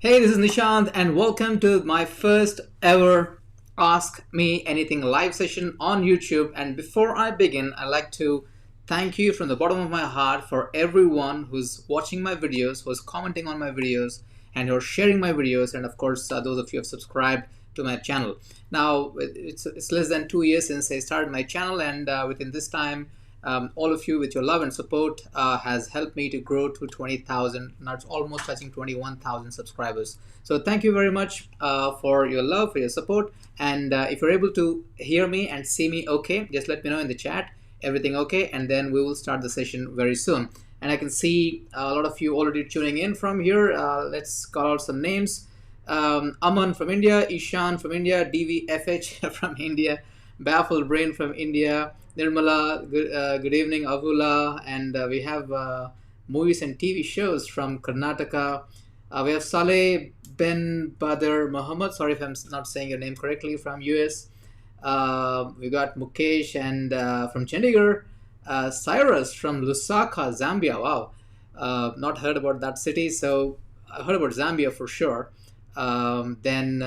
Hey, this is Nishant, and welcome to my first ever Ask Me Anything live session on YouTube. And before I begin, I'd like to thank you from the bottom of my heart for everyone who's watching my videos, who's commenting on my videos, and who's sharing my videos, and of course, those of you who have subscribed to my channel. Now, it's less than 2 years since I started my channel, and within this time, all of you with your love and support has helped me to grow to 20,000. Now it's almost touching 21,000 subscribers. So thank you very much for your love, for your support. And if you're able to hear me and see me okay, just let me know in the chat, everything okay, and then we will start the session very soon. And I can see a lot of you already tuning in from here. Let's call out some names. Aman from India, Ishan from India, DVFH from India, Baffled Brain from India, Nirmala, good evening, Avula, and we have movies and TV shows from Karnataka. We have Saleh Ben Badr Muhammad, sorry if I'm not saying your name correctly, from US. We got Mukesh and from Chandigarh, Cyrus from Lusaka, Zambia. Wow, not heard about that city, so I heard about Zambia for sure. Then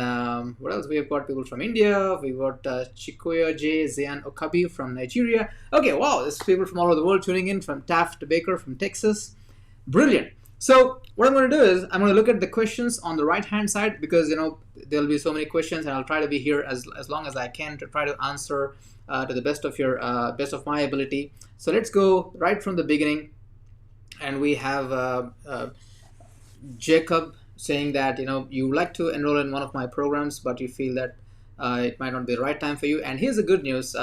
what else? We've got people from India. We've got Chikoya J. Zayan Okabi from Nigeria. Okay, wow, there's people from all over the world tuning in, from Taft Baker from Texas. Brilliant. So what I'm going to do is I'm going to look at the questions on the right hand side, because there'll be so many questions, and I'll try to be here as long as I can to try to answer to the best of my ability. So let's go right from the beginning, and we have Jacob saying that you like to enroll in one of my programs, but you feel that it might not be the right time for you. And here's the good news.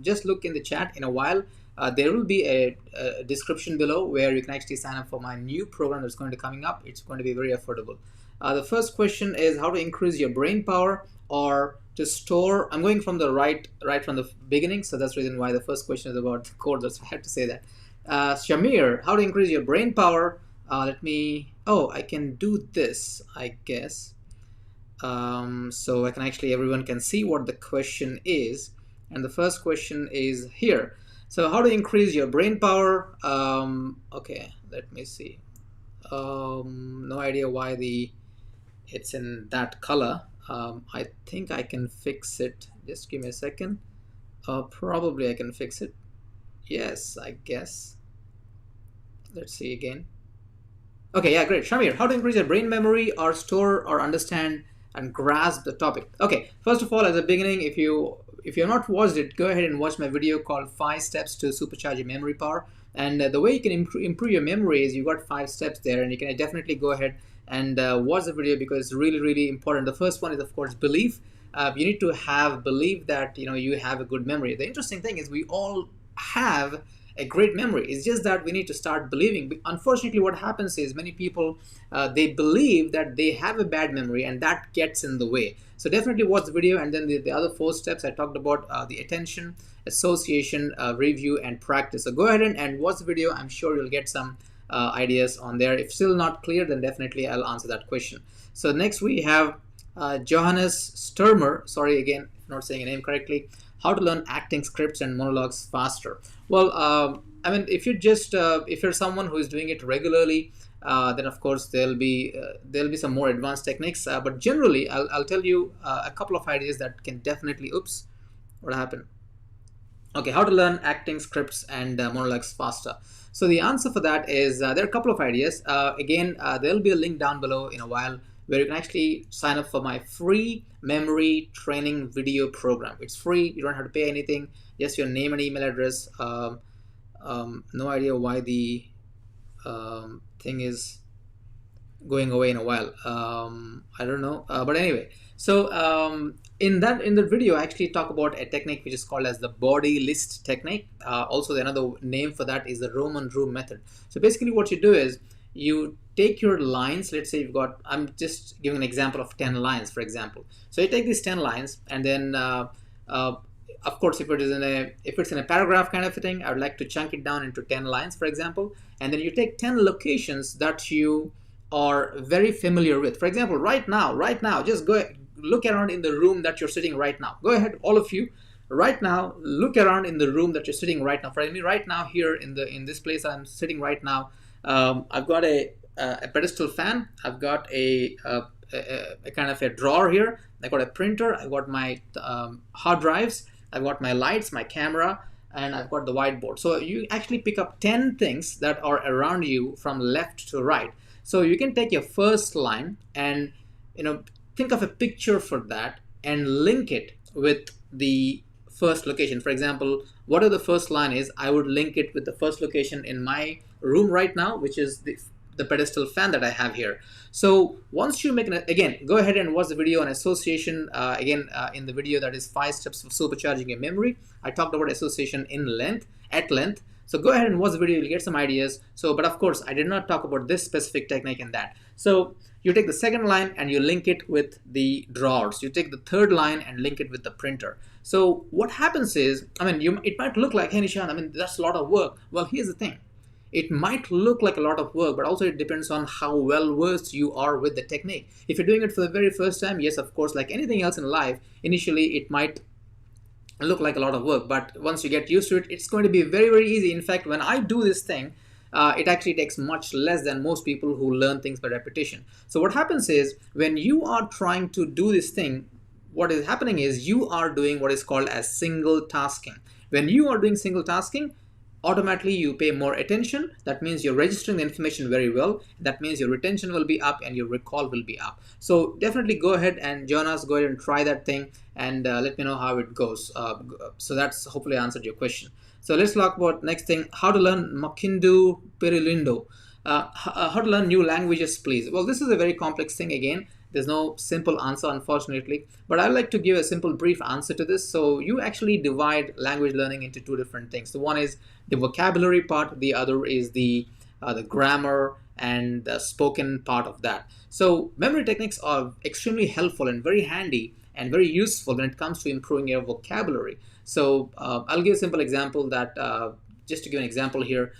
Just look in the chat. In a while there will be a description below where you can actually sign up for my new program that's going to be coming up. It's going to be very affordable. The first question is how to increase your brain power or to store. I'm going from the right from the beginning, so that's the reason why the first question is about the code. That's why I have to say that. Shamir, how to increase your brain power. I can do this, I guess. So I can actually, everyone can see what the question is. And the first question is here. So how to increase your brain power? Okay, let me see. No idea why it's in that color. I think I can fix it. Just give me a second. Probably I can fix it. Yes, I guess. Let's see again. Okay, yeah, great. Shamir, how to increase your brain memory or store or understand and grasp the topic? Okay, first of all, as a beginning, if you've not watched it, go ahead and watch my video called 5 Steps to Supercharge Your Memory Power. And the way you can improve your memory is you've got 5 steps there, and you can definitely go ahead and watch the video because it's really, really important. The first one is, of course, belief. You need to have belief that you have a good memory. The interesting thing is we all have a great memory. It's just that we need to start believing. Unfortunately, what happens is many people they believe that they have a bad memory, and that gets in the way. So definitely watch the video, and then the other 4 steps I talked about: the attention, association, review, and practice. So go ahead and watch the video. I'm sure you'll get some ideas on there. If still not clear, then definitely I'll answer that question. So next we have Johannes Sturmer. Sorry again if not saying your name correctly. How to learn acting scripts and monologues faster. Well, I mean, if you're someone who is doing it regularly, then of course there'll be some more advanced techniques. But generally, I'll tell you a couple of ideas that can definitely. Oops, what happened? Okay, how to learn acting scripts and monologues faster. So the answer for that is there are a couple of ideas. Again, there'll be a link down below in a while where you can actually sign up for my free memory training video program. It's free. You don't have to pay anything. Just your name and email address. No idea why the thing is going away in a while. I don't know. But anyway, so in the video, I actually talk about a technique which is called as the body list technique. Also, another name for that is the Roman room method. So basically, what you do is you take your lines. Let's say I'm just giving an example of 10 lines, for example. So you take these 10 lines, and then of course, if it's in a paragraph kind of a thing, I would like to chunk it down into 10 lines, for example. And then you take 10 locations that you are very familiar with. For example, right now, just go look around in the room that you're sitting right now. Go ahead, all of you, right now, look around in the room that you're sitting right now. For me, right now, here in this place I'm sitting right now, I've got a a pedestal fan. I've got a kind of a drawer here. I've got a printer. I've got my hard drives. I've got my lights, my camera, and I've got the whiteboard. So you actually pick up 10 things that are around you from left to right. So you can take your first line and think of a picture for that and link it with the first location. For example, whatever the first line is, I would link it with the first location in my room right now, which is the pedestal fan that I have here. So once you make again, go ahead and watch the video on association. In the video that is 5 steps for supercharging your memory, I talked about association at length. So go ahead and watch the video, you'll get some ideas. So, but of course, I did not talk about this specific technique in that. So you take the second line and you link it with the drawers. You take the third line and link it with the printer. So what happens is, it might look like, hey Nishant, that's a lot of work. Well, here's the thing. It might look like a lot of work, but also it depends on how well versed you are with the technique. If you're doing it for the very first time, yes, of course, like anything else in life, initially it might look like a lot of work, but once you get used to it, it's going to be very, very easy. In fact, when I do this thing, it actually takes much less than most people who learn things by repetition. So what happens is, when you are trying to do this thing, what is happening is you are doing what is called as single tasking. When you are doing single tasking, automatically you pay more attention. That means you're registering the information very well. That means your retention will be up and your recall will be up. So definitely go ahead and join us, go ahead and try that thing, and let me know how it goes. So that's hopefully answered your question. So let's talk about next thing, how to learn Makindu Perilindo. How to learn new languages, please. Well, this is a very complex thing again. There's no simple answer, unfortunately, but I'd like to give a simple brief answer to this. So you actually divide language learning into two different things. The one is the vocabulary part, the other is the grammar and the spoken part of that. So memory techniques are extremely helpful and very handy and very useful when it comes to improving your vocabulary. So I'll give a simple example that, just to give an example here,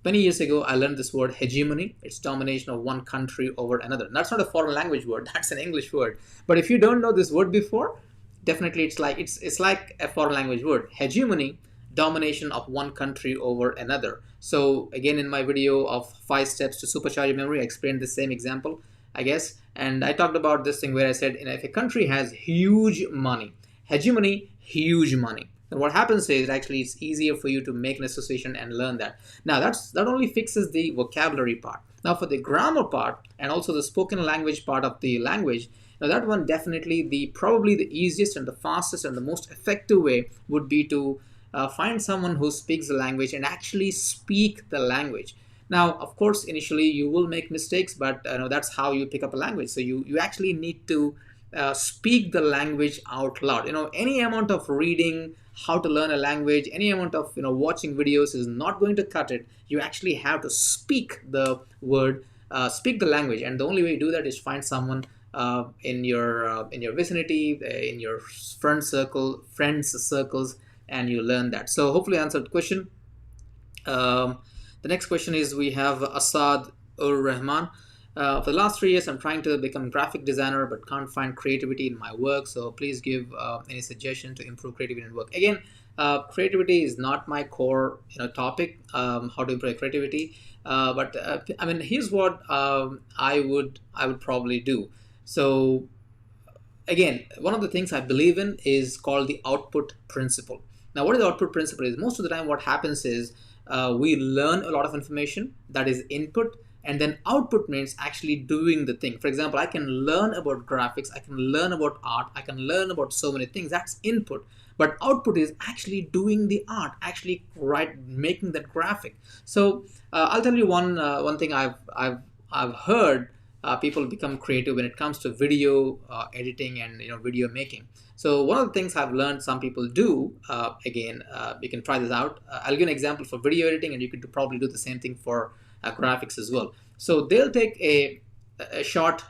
many years ago, I learned this word hegemony. It's domination of one country over another. And that's not a foreign language word. That's an English word. But if you don't know this word before, definitely it's like a foreign language word. Hegemony, domination of one country over another. So again, in my video of 5 steps to supercharge your memory, I explained the same example, I guess. And I talked about this thing where I said, if a country has huge money, hegemony, huge money, then what happens is actually it's easier for you to make an association and learn that. Now that only fixes the vocabulary part. Now for the grammar part and also the spoken language part of the language, now that one definitely probably the easiest and the fastest and the most effective way would be to find someone who speaks the language and actually speak the language. Now, of course, initially you will make mistakes, but that's how you pick up a language. So you actually need to speak the language out loud. Any amount of reading how to learn a language, any amount of watching videos is not going to cut it. You actually have to speak the word, speak the language, and the only way you do that is find someone in your vicinity, in your friends circles, and you learn that. So hopefully I answered the question. The next question is, we have Asad ur Rahman. For the last 3 years, I'm trying to become a graphic designer, but can't find creativity in my work. So please give any suggestion to improve creativity in work. Again, creativity is not my core topic, how to improve creativity. But here's what I would probably do. So again, one of the things I believe in is called the output principle. Now, what is the output principle is, most of the time what happens is we learn a lot of information, that is input, and then output means actually doing the thing. For example, I can learn about graphics, I can learn about art, I can learn about so many things. That's input. But output is actually doing the art, actually making that graphic. So I'll tell you one thing I've heard. People become creative when it comes to video editing and video making. So one of the things I've learned some people do, you can try this out. I'll give an example for video editing, and you could probably do the same thing for graphics as well. So they'll take a short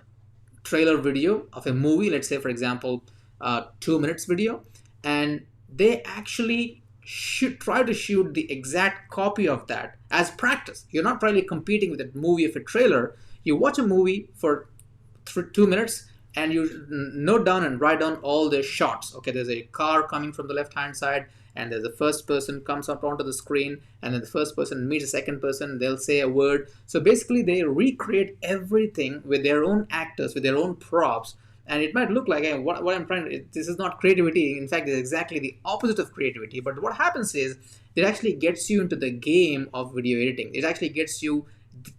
trailer video of a movie, let's say for example 2 minutes video, and they actually should try to shoot the exact copy of that as practice. You're not really competing with a movie of a trailer. You watch a movie for 2 minutes and you note down and write down all the shots. Okay, there's a car coming from the left hand side, and there's the first person comes up onto the screen, and then the first person meets the second person, they'll say a word. So basically they recreate everything with their own actors, with their own props. And it might look like, hey, what I'm trying to, this is not creativity. In fact, it's exactly the opposite of creativity. But what happens is it actually gets you into the game of video editing. It actually gets you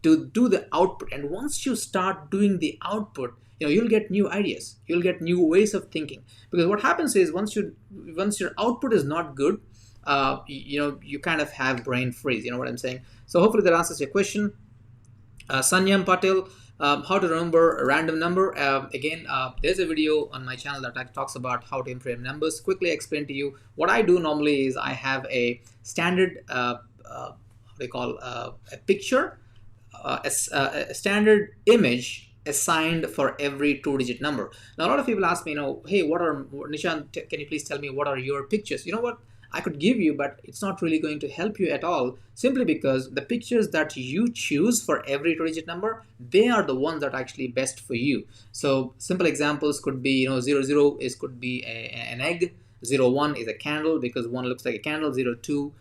to do the output. And once you start doing the output, you'll get new ideas, you'll get new ways of thinking. Because what happens is once your output is not good, you kind of have brain freeze. You know what I'm saying? So hopefully that answers your question. Sanyam Patel, how to remember a random number. Again, there's a video on my channel that talks about how to improve numbers. Quickly explain to you what I do normally is I have a standard what do you call a picture, a standard image assigned for every 2-digit number. Now a lot of people ask me, hey, Nishant, can you please tell me what are your pictures? You know what? I could give you, but it's not really going to help you at all, simply because the pictures that you choose for every 2-digit number, they are the ones that are actually best for you. So simple examples could be, 00 could be an egg, 01 is a candle because one looks like a candle, 02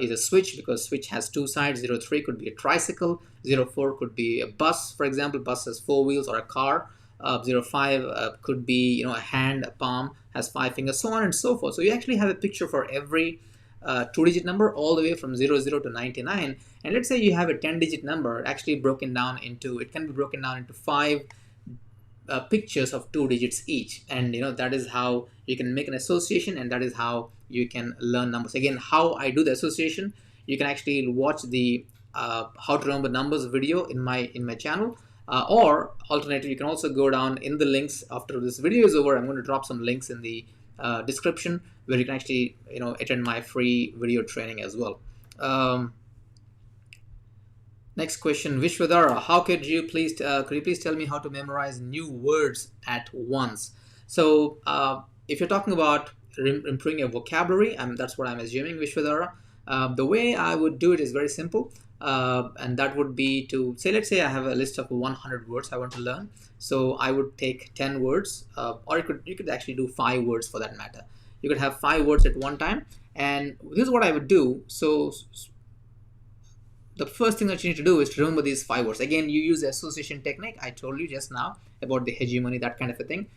is a switch because switch has 2 sides, 03 could be a tricycle, 04 could be a bus, for example, bus has 4 wheels, or a car. 05 could be a hand, a palm has 5 fingers, so on and so forth. So you actually have a picture for every 2-digit number all the way from 00 to 99. And let's say you have a 10-digit number, actually it can be broken down into 5 pictures of 2 digits each. And that is how you can make an association, and that is how you can learn numbers. Again, how I do the association, you can actually watch the how to remember numbers video in my channel. Or alternatively, you can also go down in the links after this video is over. I'm going to drop some links in the description where you can actually attend my free video training as well. Next question, Vishwadhara, how could you please tell me how to memorize new words at once? So if you're talking about improving your vocabulary, that's what I'm assuming, Vishwadhara. The way I would do it is very simple. And that would be to say, let's say I have a list of 100 words I want to learn. So I would take 10 words, or you could actually do 5 words for that matter. You could have 5 words at one time. And this is what I would do. So the first thing that you need to do is to remember these 5 words. Again, you use the association technique. I told you just now about the hegemony, that kind of a thing.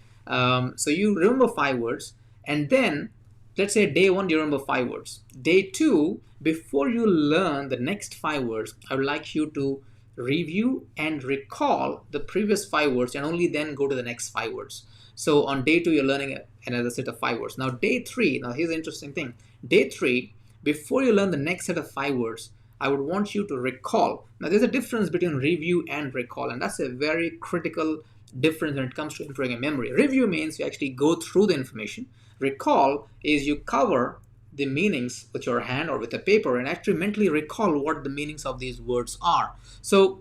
So you remember 5 words, and then let's say day 1 you remember 5 words. Day 2, before you learn the next 5 words, I would like you to review and recall the previous 5 words and only then go to the next 5 words. So on day 2 you're learning another set of 5 words. Now day 3, now here's the interesting thing. Day 3, before you learn the next set of 5 words, I would want you to recall. Now there's a difference between review and recall, and that's a very critical difference when it comes to improving a memory. Review means you actually go through the information. Recall is you cover the meanings with your hand or with a paper and actually mentally recall what the meanings of these words are. So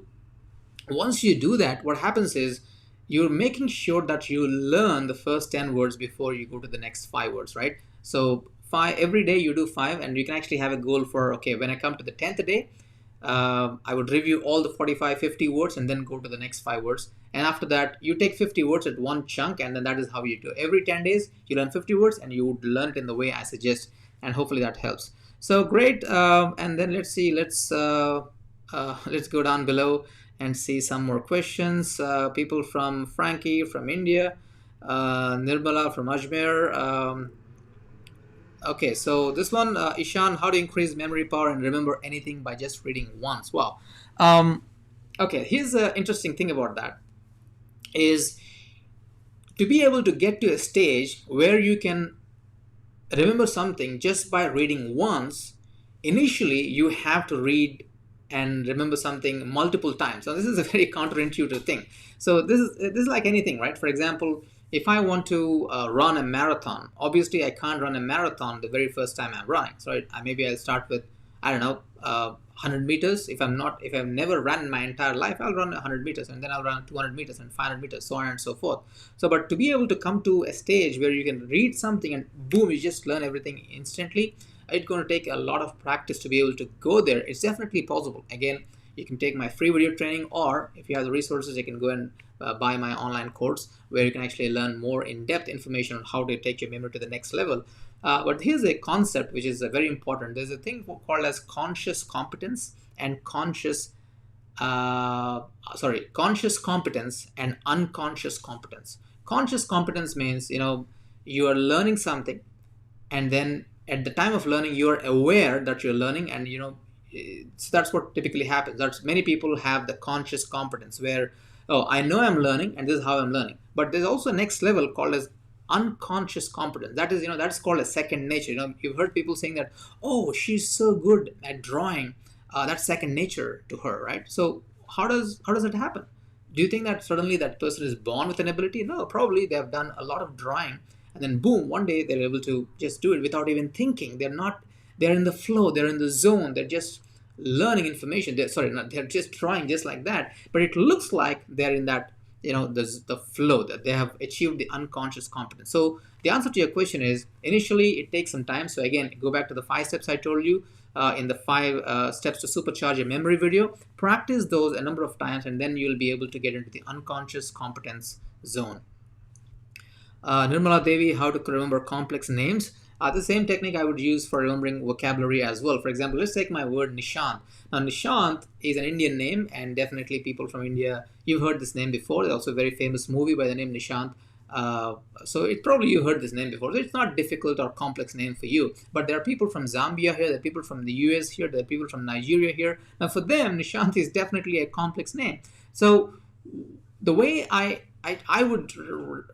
once you do that, what happens is you're making sure that you learn the first 10 words before you go to the next 5 words, right? So every day you do 5, and you can actually have a goal for, okay, when I come to the 10th day, I would review all the 45, 50 words and then go to the next 5 words. And after that, you take 50 words at one chunk, and then that is how you do. Every 10 days, you learn 50 words, and you would learn it in the way I suggest, and hopefully that helps. So great, and then let's see, let's go down below and see some more questions. People from Frankie from India, Nirmala from Ajmer. Okay, so this one, Ishan, how to increase memory power and remember anything by just reading once. Wow. Okay, here's the interesting thing about that is to be able to get to a stage where you can remember something just by reading once. Initially, you have to read and remember something multiple times. So this is a very counterintuitive thing. So this is like anything, right? For example, if I want to run a marathon, obviously I can't run a marathon the very first time I'm running. So maybe I'll start with, I don't know, 100 meters. If I've never run in my entire life, I'll run 100 meters, and then I'll run 200 meters and 500 meters, so on and so forth. So, but to be able to come to a stage where you can read something and boom, you just learn everything instantly, it's going to take a lot of practice to be able to go there. It's definitely possible. Again, you can take my free video training, or if you have the resources, you can go and buy my online course where you can actually learn more in-depth information on how to take your memory to the next level. But here's a concept which is very important. There's a thing called as conscious competence and conscious competence and unconscious competence. Conscious competence means, you are learning something, and then at the time of learning you are aware that you're learning, and so that's what typically happens. That's many people have the conscious competence where, oh, I know I'm learning and this is how I'm learning. But there's also a next level called as unconscious competence. That is, that's called a second nature. You've heard people saying that, oh, she's so good at drawing, that's second nature to her, right? So how does it happen? Do you think that suddenly that person is born with an ability? No, probably they have done a lot of drawing, and then boom, one day they're able to just do it without even thinking. They're in the flow, they're in the zone, they're just learning information. They're just drawing just like that, but it looks like they're in that, the flow, that they have achieved the unconscious competence. So the answer to your question is, initially it takes some time. So again, go back to the 5 steps I told you in the 5 steps to supercharge your memory video. Practice those a number of times, and then you'll be able to get into the unconscious competence zone. Nirmala Devi, how to remember complex names. The same technique I would use for remembering vocabulary as well. For example, let's take my word Nishant. Now, Nishant is an Indian name, and definitely people from India, you've heard this name before. There's also a very famous movie by the name Nishant. So it probably you heard this name before. So it's not difficult or complex name for you. But there are people from Zambia here, there are people from the US here, there are people from Nigeria here. Now for them, Nishant is definitely a complex name. So the way I would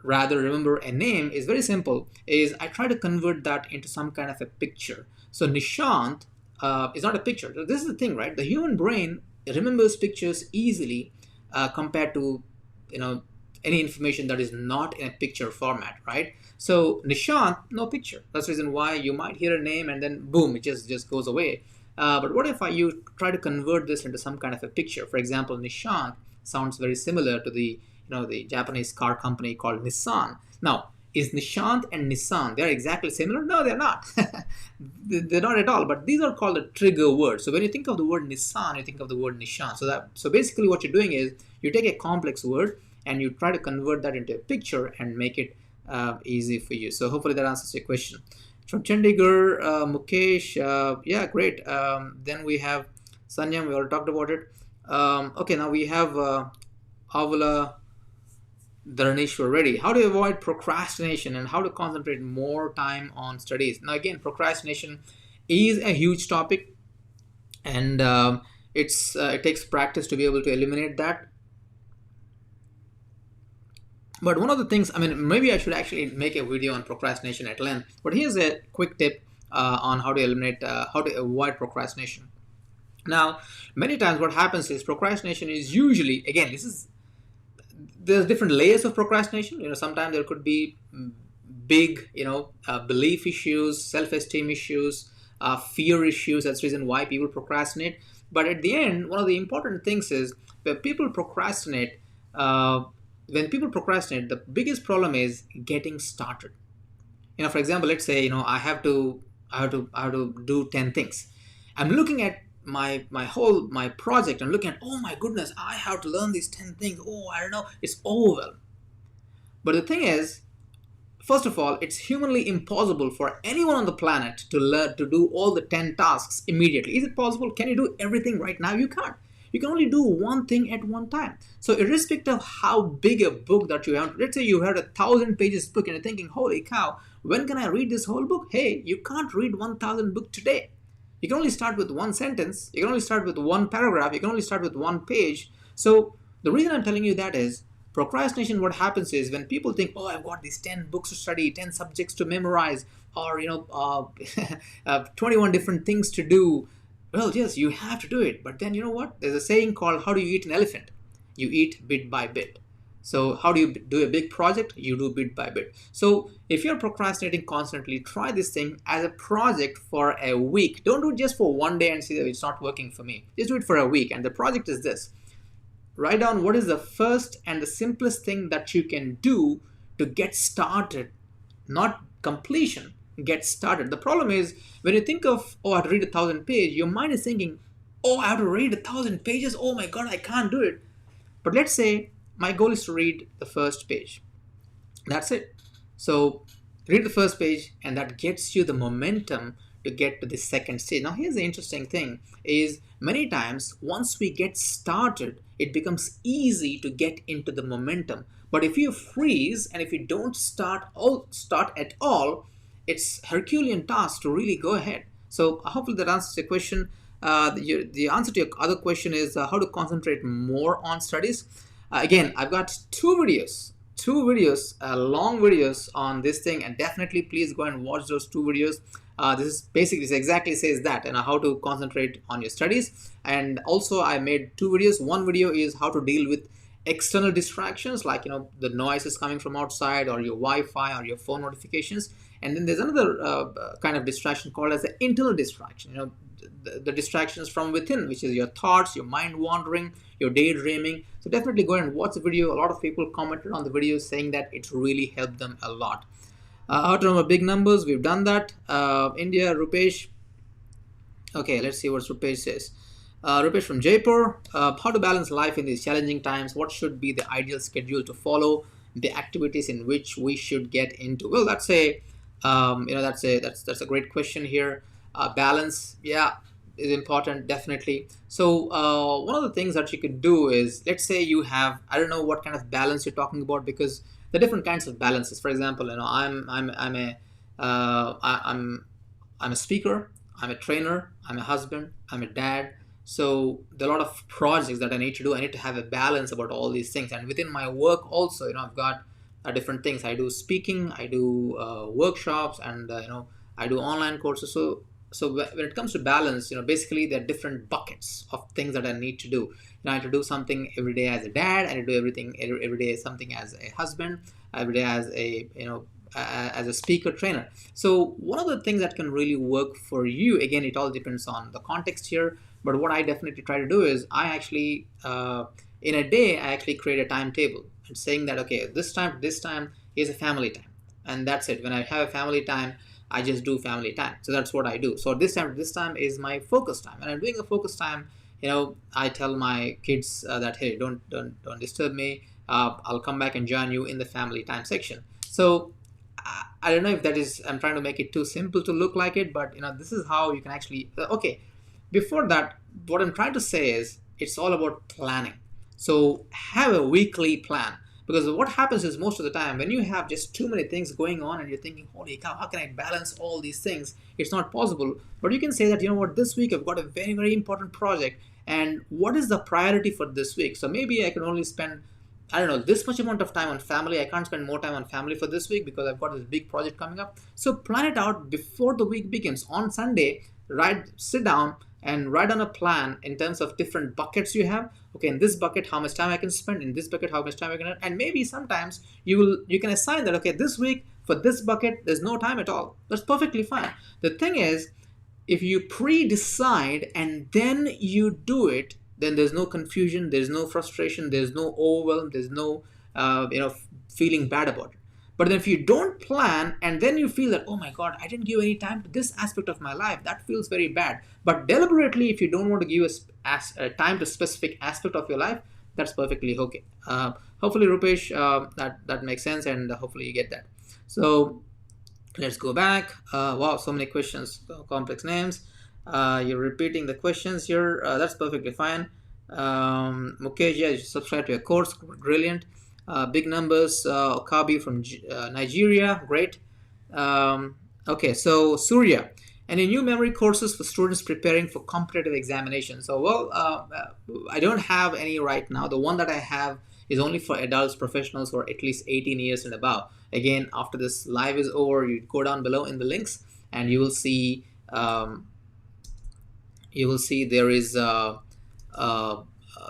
rather remember a name is very simple, is I try to convert that into some kind of a picture. So Nishant is not a picture. So this is the thing, right? The human brain remembers pictures easily compared to, any information that is not in a picture format, right? So Nishant, no picture. That's the reason why you might hear a name and then boom, it just goes away. But what if you try to convert this into some kind of a picture? For example, Nishant sounds very similar to the Japanese car company called Nissan. Now, is Nishant and Nissan, they're exactly similar? No, they're not. They're not at all. But these are called the trigger words. So when you think of the word Nissan, you think of the word Nishant. So basically what you're doing is you take a complex word and you try to convert that into a picture and make it easy for you. So hopefully that answers your question. From Chandigarh, Mukesh, yeah, great. Then we have Sanyam, we already talked about it. Okay, now we have Avala Dharneshwar Reddy. How to avoid procrastination and how to concentrate more time on studies. Now again, procrastination is a huge topic, and it takes practice to be able to eliminate that. But one of the things, maybe I should actually make a video on procrastination at length, but here's a quick tip on how to avoid procrastination. Now, many times what happens is procrastination is usually, again, there's different layers of procrastination. Sometimes there could be big, belief issues, self-esteem issues, fear issues. That's the reason why people procrastinate. But at the end, one of the important things is when people procrastinate, the biggest problem is getting started. For example, let's say, I have to do 10 things. I'm looking at my project. I'm looking at, oh my goodness, I have to learn these 10 things. Oh, I don't know, it's overwhelmed. But the thing is, first of all, it's humanly impossible for anyone on the planet to do all the 10 tasks immediately. Is it possible? Can you do everything right now? You can't. You can only do one thing at one time. So irrespective of how big a book that you have, let's say you had 1,000 pages book and you're thinking, holy cow, when can I read this whole book? Hey, you can't read 1,000 book today. You can only start with one sentence. You can only start with one paragraph. You can only start with one page. So the reason I'm telling you that is procrastination, what happens is when people think, oh, I've got these 10 books to study, 10 subjects to memorize, or 21 different things to do. Well, yes, you have to do it. But then you know what? There's a saying called, how do you eat an elephant? You eat bit by bit. So how do you do a big project? You do bit by bit. So if you're procrastinating constantly, try this thing as a project for a week. Don't do it just for one day and see that it's not working for me. Just do it for a week. And the project is this. Write down what is the first and the simplest thing that you can do to get started, not completion. Get started. The problem is when you think of, oh, I have to read 1,000 pages, your mind is thinking, oh, I have to read 1,000 pages. Oh my God, I can't do it. But let's say my goal is to read the first page. That's it. So read the first page, and that gets you the momentum to get to the second stage. Now here's the interesting thing is many times once we get started, it becomes easy to get into the momentum. But if you freeze and if you don't start at all, it's Herculean task to really go ahead. So hopefully that answers your question. The answer to your other question is how to concentrate more on studies. Again, I've got two videos, long videos on this thing, and definitely please go and watch those two videos. This exactly says that, and how to concentrate on your studies. And also I made two videos. One video is how to deal with external distractions, like the noise is coming from outside, or your Wi-Fi, or your phone notifications. And then there's another kind of distraction called as the internal distraction, the distractions from within, which is your thoughts, your mind wandering, your daydreaming. So definitely go and watch the video. A lot of people commented on the video saying that it really helped them a lot. How to remember big numbers, we've done that. India, Rupesh. Okay, let's see what Rupesh says. Rupesh from Jaipur. How to balance life in these challenging times? What should be the ideal schedule to follow? The activities in which we should get into? Well, that's a great question here. Balance, yeah, is important, definitely. So one of the things that you could do is, let's say you have, I don't know what kind of balance you're talking about, because the different kinds of balances. For example, I'm a speaker, I'm a trainer, I'm a husband, I'm a dad. So there are a lot of projects that I need to do. I need to have a balance about all these things. And within my work also, I've got different things. I do speaking, I do workshops, and I do online courses. So when it comes to balance, basically there are different buckets of things that I need to do. I need to do something every day as a dad. I need to do everything every day something as a husband. Every day as as a speaker trainer. So one of the things that can really work for you, again, it all depends on the context here. But what I definitely try to do is I actually in a day I actually create a timetable and saying that, okay, this time is a family time, and that's it. When I have a family time, I just do family time. So that's what I do. So this time is my focus time, and I'm doing a focus time. I tell my kids that, hey, don't disturb me. I'll come back and join you in the family time section. So I don't know if that is, I'm trying to make it too simple to look like it, but this is how you can actually okay. Before that, what I'm trying to say is it's all about planning. So have a weekly plan, because what happens is most of the time when you have just too many things going on and you're thinking, holy cow, how can I balance all these things? It's not possible. But you can say that, what, this week I've got a very, very important project, and what is the priority for this week? So maybe I can only spend, I don't know, this much amount of time on family. I can't spend more time on family for this week because I've got this big project coming up. So plan it out before the week begins. On Sunday, sit down and write down a plan in terms of different buckets you have. Okay, in this bucket, how much time I can spend. In this bucket, how much time I can. And maybe sometimes you can assign that, okay, this week for this bucket, there's no time at all. That's perfectly fine. The thing is, if you pre-decide and then you do it, then there's no confusion, there's no frustration, there's no overwhelm, there's no feeling bad about it. But then if you don't plan and then you feel that, oh my god, I didn't give any time to this aspect of my life, that feels very bad. But deliberately, if you don't want to give a time to specific aspect of your life, that's perfectly okay. Hopefully, Rupesh, that makes sense, and hopefully you get that. So let's go back. Wow, so many questions, complex names. You're repeating the questions here. That's perfectly fine. Mukesh, yeah, you subscribe to a course. Brilliant. Big numbers. Kabi from Nigeria. Great. Okay, so Surya. Any new memory courses for students preparing for competitive examinations? So, well, I don't have any right now. The one that I have is only for adults, professionals who are at least 18 years and above. Again, after this live is over, you go down below in the links and you will see there is there'll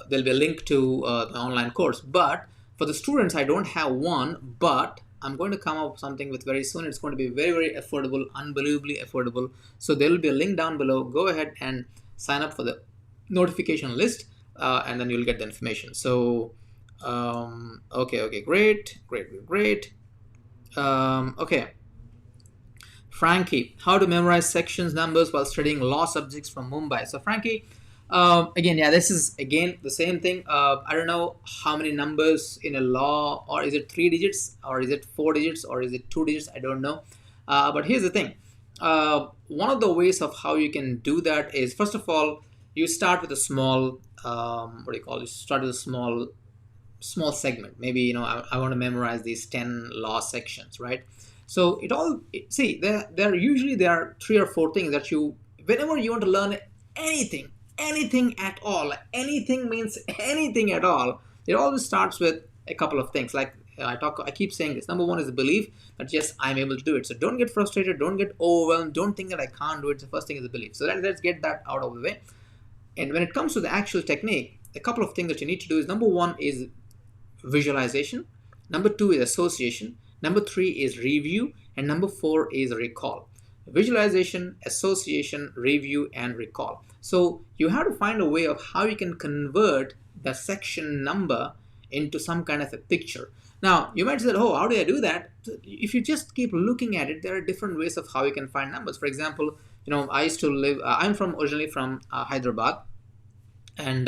be a link to the online course. But for the students, I don't have one, but I'm going to come up with something with very soon. It's going to be very, very affordable, unbelievably affordable. So there will be a link down below. Go ahead and sign up for the notification list, and then you'll get the information. So okay, great. Okay, Frankie, how to memorize sections numbers while studying law subjects from Mumbai. So Frankie, Again, yeah, this is again the same thing. I don't know how many numbers in a law, or is it 3 digits, or is it 4 digits, or is it 2 digits? I don't know. But here's the thing. One of the ways of how you can do that is, first of all, you start with a small, what do you call it? You start with a small segment. Maybe, I want to memorize these 10 law sections, right? So see, there are three or four things that you, whenever you want to learn anything at all, anything means anything at all, it always starts with a couple of things. Like, I keep saying this. Number one is the belief that yes, I'm able to do it. So don't get frustrated, don't get overwhelmed, don't think that I can't do it. The first thing is the belief. So let's get that out of the way. And when it comes to the actual technique, a couple of things that you need to do is, number one is visualization, number two is association, number three is review, and number four is recall. Visualization, association, review, and recall. So you have to find a way of how you can convert the section number into some kind of a picture. Now you might say, oh, how do I do that? If you just keep looking at it, there are different ways of how you can find numbers. For example, I used to live, originally from Hyderabad. And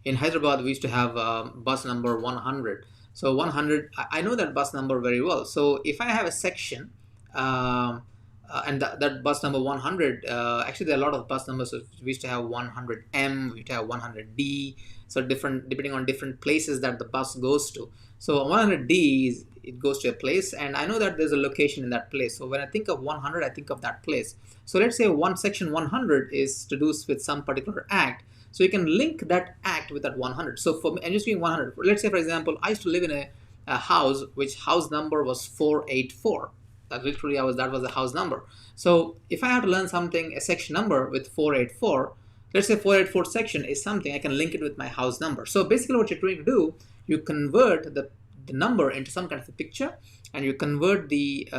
in Hyderabad we used to have bus number 100. So 100, I know that bus number very well. So if I have a section, and that bus number 100, actually there are a lot of bus numbers. So we used to have 100M, we used to have 100D, so different depending on different places that the bus goes to. So 100D is, it goes to a place, and I know that there's a location in that place. So when I think of 100, I think of that place. So let's say section 100 is to do with some particular act. So you can link that act with that 100. So for me, I'm just doing 100. Let's say, for example, I used to live in a house which house number was 484. That literally that was the house number. So if I have to learn something, a section number with 484, let's say 484 section is something, I can link it with my house number. So basically what you're trying to do, you convert the number into some kind of a picture, and you convert the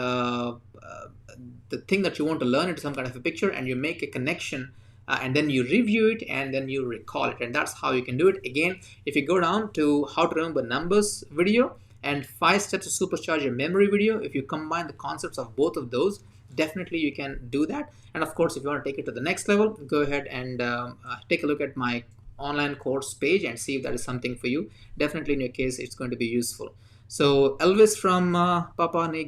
thing that you want to learn into some kind of a picture, and you make a connection, and then you review it, and then you recall it. And that's how you can do it. Again, if you go down to how to remember numbers video and 5 steps to supercharge your memory video, if you combine the concepts of both of those, definitely you can do that. And of course, if you want to take it to the next level, go ahead and take a look at my online course page and see if that is something for you. Definitely in your case, it's going to be useful. So Elvis from Papua New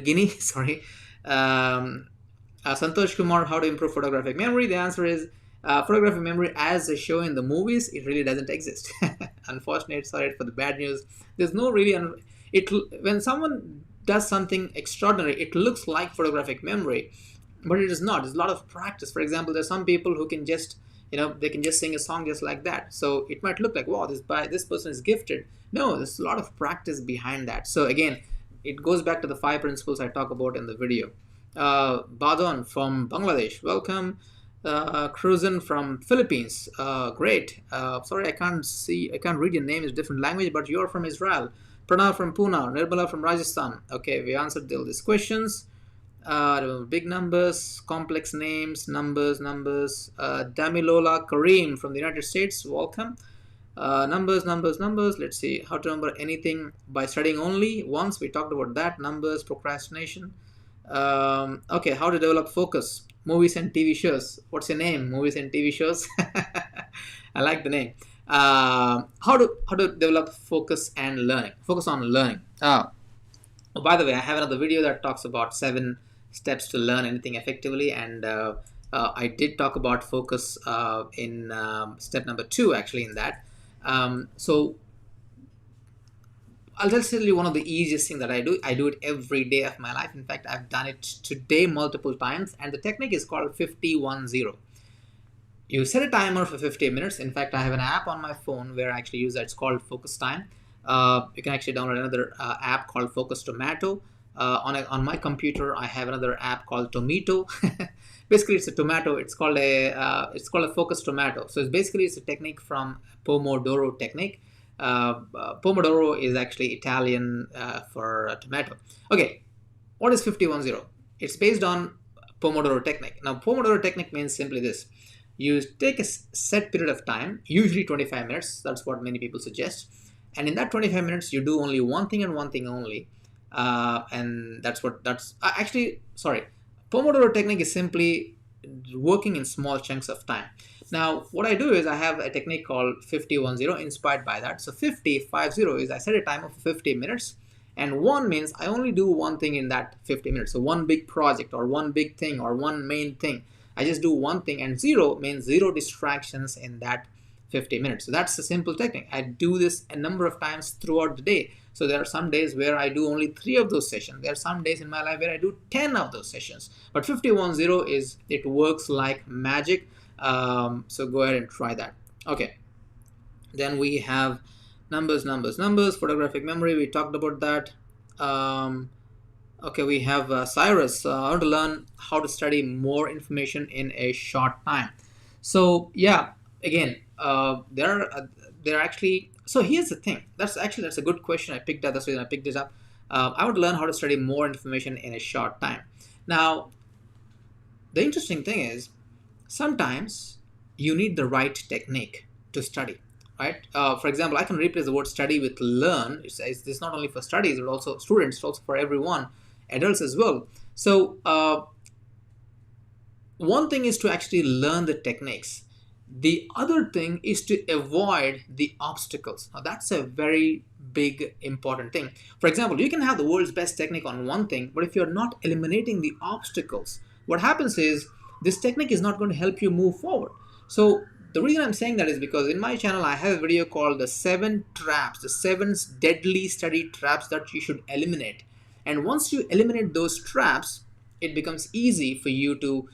Guinea, sorry. Santosh Kumar, how to improve photographic memory? The answer is photographic memory as they show in the movies, it really doesn't exist. Unfortunate, sorry for the bad news. There's no really, when someone does something extraordinary, it looks like photographic memory, but it is not. It's a lot of practice. For example, there's some people who can just, they can just sing a song just like that. So it might look like, wow, this person is gifted. No, there's a lot of practice behind that. So again, it goes back to the 5 principles I talk about in the video. Badon from Bangladesh, welcome. Cruzan from Philippines, great. Sorry, I can't read your name, it's a different language, but you're from Israel. Pranav from Pune, Nirbala from Rajasthan. Okay, we answered all these questions. Big numbers, complex names, numbers. Damilola Kareem from the United States, welcome. Numbers. Let's see, how to remember anything by studying only. Once we talked about that. Numbers, procrastination. Okay, how to develop focus. Movies and TV shows. What's your name? Movies and TV shows. I like the name. How to develop focus and learning. Focus on learning. Oh, by the way, I have another video that talks about 7 steps to learn anything effectively, and I did talk about focus in step number 2, actually, in that. So I'll just tell you one of the easiest things that I do. I do it every day of my life. In fact, I've done it today multiple times, and the technique is called 50-1-0. You set a timer for 50 minutes. In fact, I have an app on my phone where I actually use that. It's called Focus Time. You can actually download another app called Focus Tomato. On my computer, I have another app called Tomato. Basically, it's a tomato. It's called a Focus Tomato. So it's a technique from Pomodoro technique. Pomodoro is actually Italian for tomato. Okay, what is 50-1-0? It's based on Pomodoro technique. Now, Pomodoro technique means simply this. You take a set period of time, usually 25 minutes. That's what many people suggest. And in that 25 minutes, you do only one thing and one thing only. Pomodoro technique is simply working in small chunks of time. Now, what I do is I have a technique called 50-10 inspired by that. So 50 is I set a timer for 50 minutes, and 1 means I only do one thing in that 50 minutes. So one big project or one big thing or one main thing. I just do one thing, and 0 means 0 distractions in that 50 minutes. So that's a simple technique. I do this a number of times throughout the day. So there are some days where I do only 3 of those sessions. There are some days in my life where I do 10 of those sessions. But 50-10 is, it works like magic. So go ahead and try that. Okay. Then we have numbers, photographic memory. We talked about that. Okay, we have Cyrus. I want to learn how to study more information in a short time. So yeah, again, there are actually. So here's the thing. That's a good question. I picked that. That's the reason I picked this up. I want to learn how to study more information in a short time. Now, the interesting thing is, sometimes you need the right technique to study, right? For example, I can replace the word study with learn. It's not only for studies, but also students, it's also for everyone, adults as well. So one thing is to actually learn the techniques. The other thing is to avoid the obstacles. Now, that's a very big, important thing. For example, you can have the world's best technique on one thing, but if you're not eliminating the obstacles, what happens is this technique is not going to help you move forward. So the reason I'm saying that is because in my channel, I have a video called the 7 traps, the 7 deadly study traps that you should eliminate. And once you eliminate those traps, it becomes easy for you to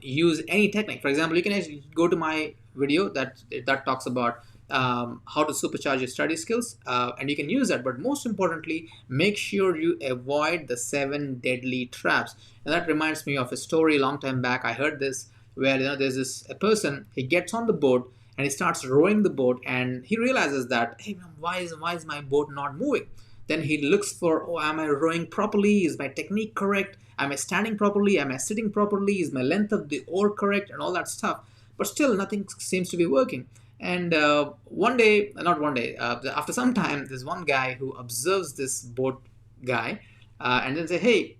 use any technique. For example, you can actually go to my video that talks about how to supercharge your study skills, and you can use that. But most importantly, make sure you avoid the 7 deadly traps. And that reminds me of a story a long time back. I heard this where there's a person. He gets on the boat and he starts rowing the boat, and he realizes that, hey man, why is my boat not moving? Then he looks for, oh, am I rowing properly? Is my technique correct? Am I standing properly? Am I sitting properly? Is my length of the oar correct? And all that stuff. But still, nothing seems to be working. And after some time, there's one guy who observes this boat guy and then say, hey,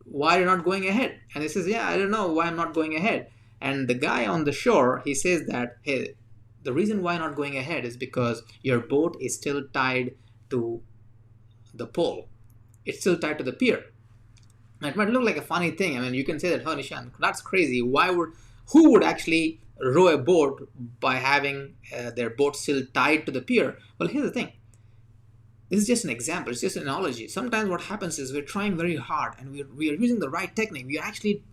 why are you not going ahead? And he says, yeah, I don't know why I'm not going ahead. And the guy on the shore, he says that, hey, the reason why not going ahead is because your boat is still tied to the pole. It's still tied to the pier. Now, it might look like a funny thing. I mean, you can say that, oh, Nishant, that's crazy. Who would actually row a boat by having their boat still tied to the pier? Well, here's the thing. This is just an example. It's just an analogy. Sometimes what happens is we're trying very hard and we are using the right technique. We are actually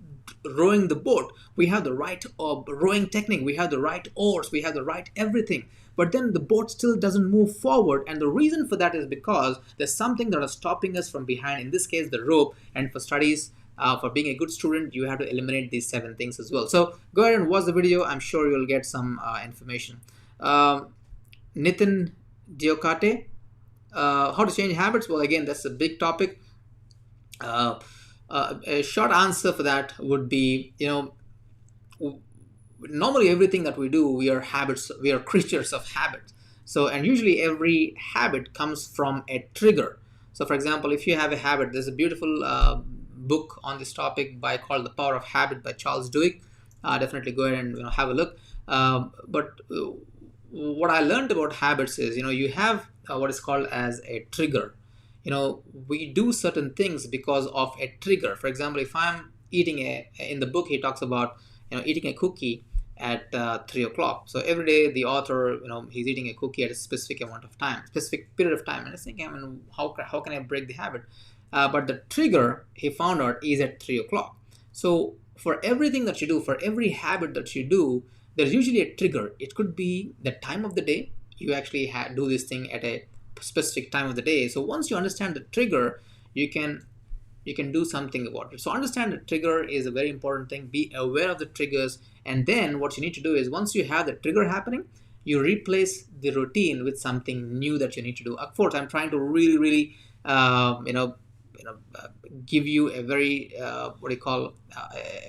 rowing the boat. We have the right rowing technique. We have the right oars. We have the right everything. But then the boat still doesn't move forward. And the reason for that is because there's something that is stopping us from behind. In this case, the rope. And for studies, for being a good student, you have to eliminate these 7 things as well. So go ahead and watch the video. I'm sure you'll get some information. Nitin Diokate, how to change habits? Well, again, that's a big topic. A short answer for that would be, normally everything that we do, we are creatures of habits. So, and usually every habit comes from a trigger. So for example, if you have a habit, there's a beautiful book on this topic called The Power of Habit by Charles Duhigg. Definitely go ahead and have a look. But what I learned about habits is, you have what is called as a trigger. We do certain things because of a trigger. For example, if I'm eating in the book, he talks about, eating a cookie at 3 o'clock. So every day the author, he's eating a cookie at a specific period of time. And I think, how can I break the habit? But the trigger, he found out, is at 3 o'clock. So for everything that you do, for every habit that you do, there's usually a trigger. It could be the time of the day. You actually do this thing at a specific time of the day. So once you understand the trigger, you can do something about it. So understand the trigger is a very important thing. Be aware of the triggers. And then what you need to do is, once you have the trigger happening, you replace the routine with something new that you need to do. Of course, I'm trying to really, give you a very, a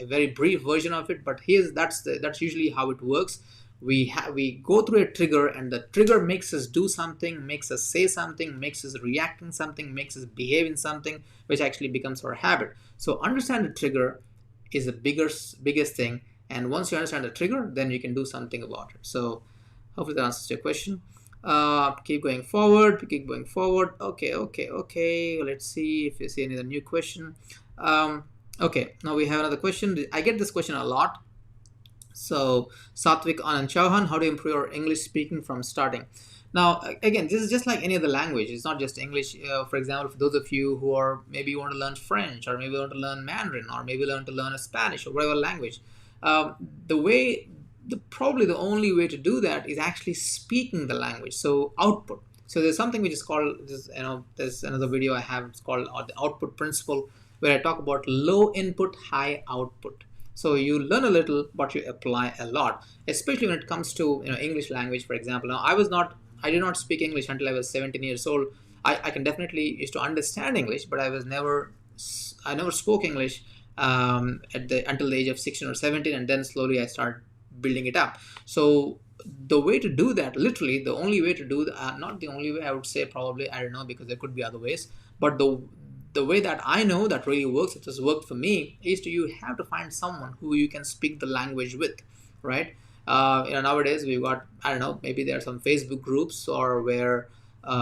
very brief version of it. But that's usually how it works. We go through a trigger, and the trigger makes us do something, makes us say something, makes us react in something, makes us behave in something, which actually becomes our habit. So understand the trigger, is the biggest thing. And once you understand the trigger, then you can do something about it. So hopefully that answers your question. Keep going forward. Keep going forward. Okay, okay, okay. Let's see if you see any other new question. Okay, now we have another question. I get this question a lot. So Satvik Anand Chauhan, how to improve your English speaking from starting? Now, again, this is just like any other language. It's not just English. For example, for those of you who are maybe want to learn French, or maybe want to learn Mandarin, or maybe learn to learn a Spanish or whatever language, the way, probably the only way to do that is actually speaking the language. So output. So there's something which is called, there's another video I have. It's called the output principle, where I talk about low input, high output. So you learn a little, but you apply a lot, especially when it comes to English language, for example. Now, I did not speak English until I was 17 years old. I can definitely used to understand English, but I never spoke English until the age of 16 or 17, and then slowly I started building it up. So the way to do that, literally the only way to do that, not the only way, I would say, probably, I don't know, because there could be other ways, but the way that I know that really works, it has worked for me, is you have to find someone who you can speak the language with, right? Nowadays we've got, I don't know, maybe there are some Facebook groups, or where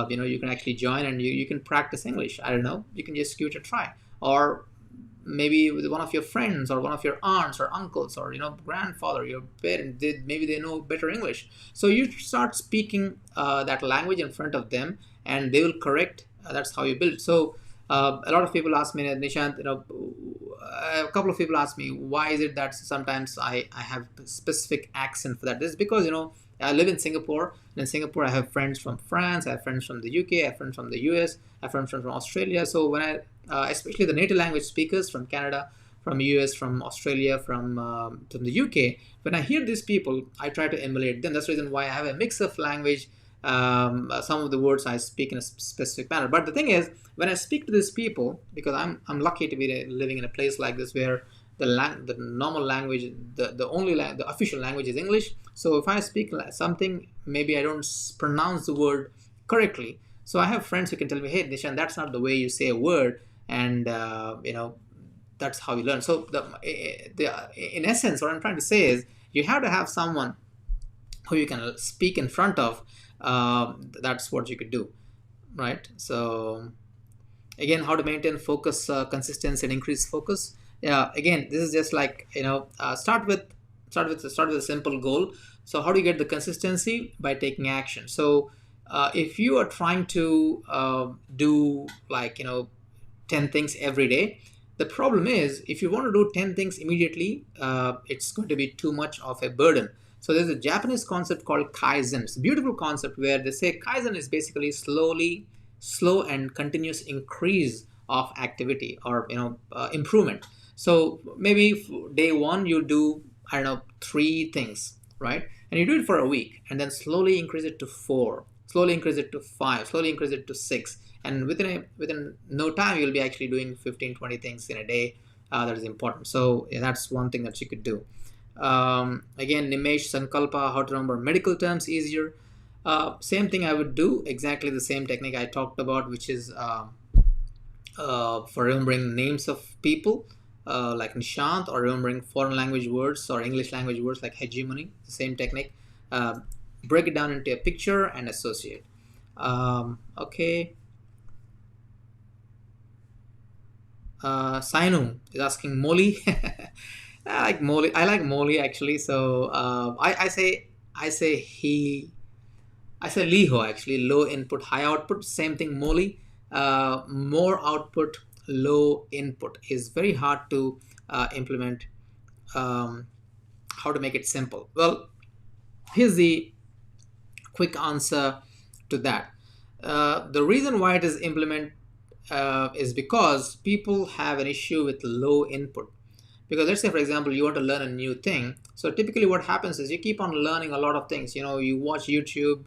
you can actually join, and you can practice English. I don't know, you can just give it a try. Or maybe with one of your friends, or one of your aunts or uncles, or grandfather, your parent, maybe they know better English, so you start speaking that language in front of them, and they will correct. That's how you build. So a lot of people ask me, Nishant, a couple of people ask me, why is it that sometimes I have a specific accent for that? This is because, I live in Singapore. And in Singapore, I have friends from France, I have friends from the UK, I have friends from the US, I have friends from Australia. So when especially the native language speakers from Canada, from US, from Australia, from the UK, when I hear these people, I try to emulate them. That's the reason why I have a mix of language. Some of the words I speak in a specific manner. But the thing is, when I speak to these people, because I'm lucky to be living in a place like this, where the normal language, the official language is English. So if I speak something, maybe I don't pronounce the word correctly. So I have friends who can tell me, hey, Nishan, that's not the way you say a word, and that's how you learn. So in essence, what I'm trying to say is, you have to have someone who you can speak in front of. That's what you could do, right? So again, how to maintain focus, consistency, and increase focus. Yeah, again, this is just like, start with a simple goal. So how do you get the consistency? By taking action. So if you are trying to do, like, 10 things every day, the problem is, if you want to do 10 things immediately, it's going to be too much of a burden. So there's a Japanese concept called Kaizen. It's a beautiful concept, where they say Kaizen is basically slow and continuous increase of activity, or improvement. So maybe day one you do, I don't know, 3 things, right? And you do it for a week, and then slowly increase it to 4, slowly increase it to 5, slowly increase it to 6, and within no time you'll be actually doing 15, 20 things in a day. That is important. So yeah, that's one thing that you could do. Again, Nimesh Sankalpa, how to remember medical terms easier. Same thing I would do, exactly the same technique I talked about, which is for remembering names of people, like Nishant, or remembering foreign language words or English language words like hegemony. The same technique. Break it down into a picture and associate. Okay. Sainu is asking Molly. I like Molly. I like Molly, actually. So I say Liho, actually. Low input, high output. Same thing, Molly. More output, low input is very hard to implement. How to make it simple? Well, here's the quick answer to that. The reason why it is is because people have an issue with low input. Because let's say, for example, you want to learn a new thing. So typically what happens is, you keep on learning a lot of things. You watch YouTube,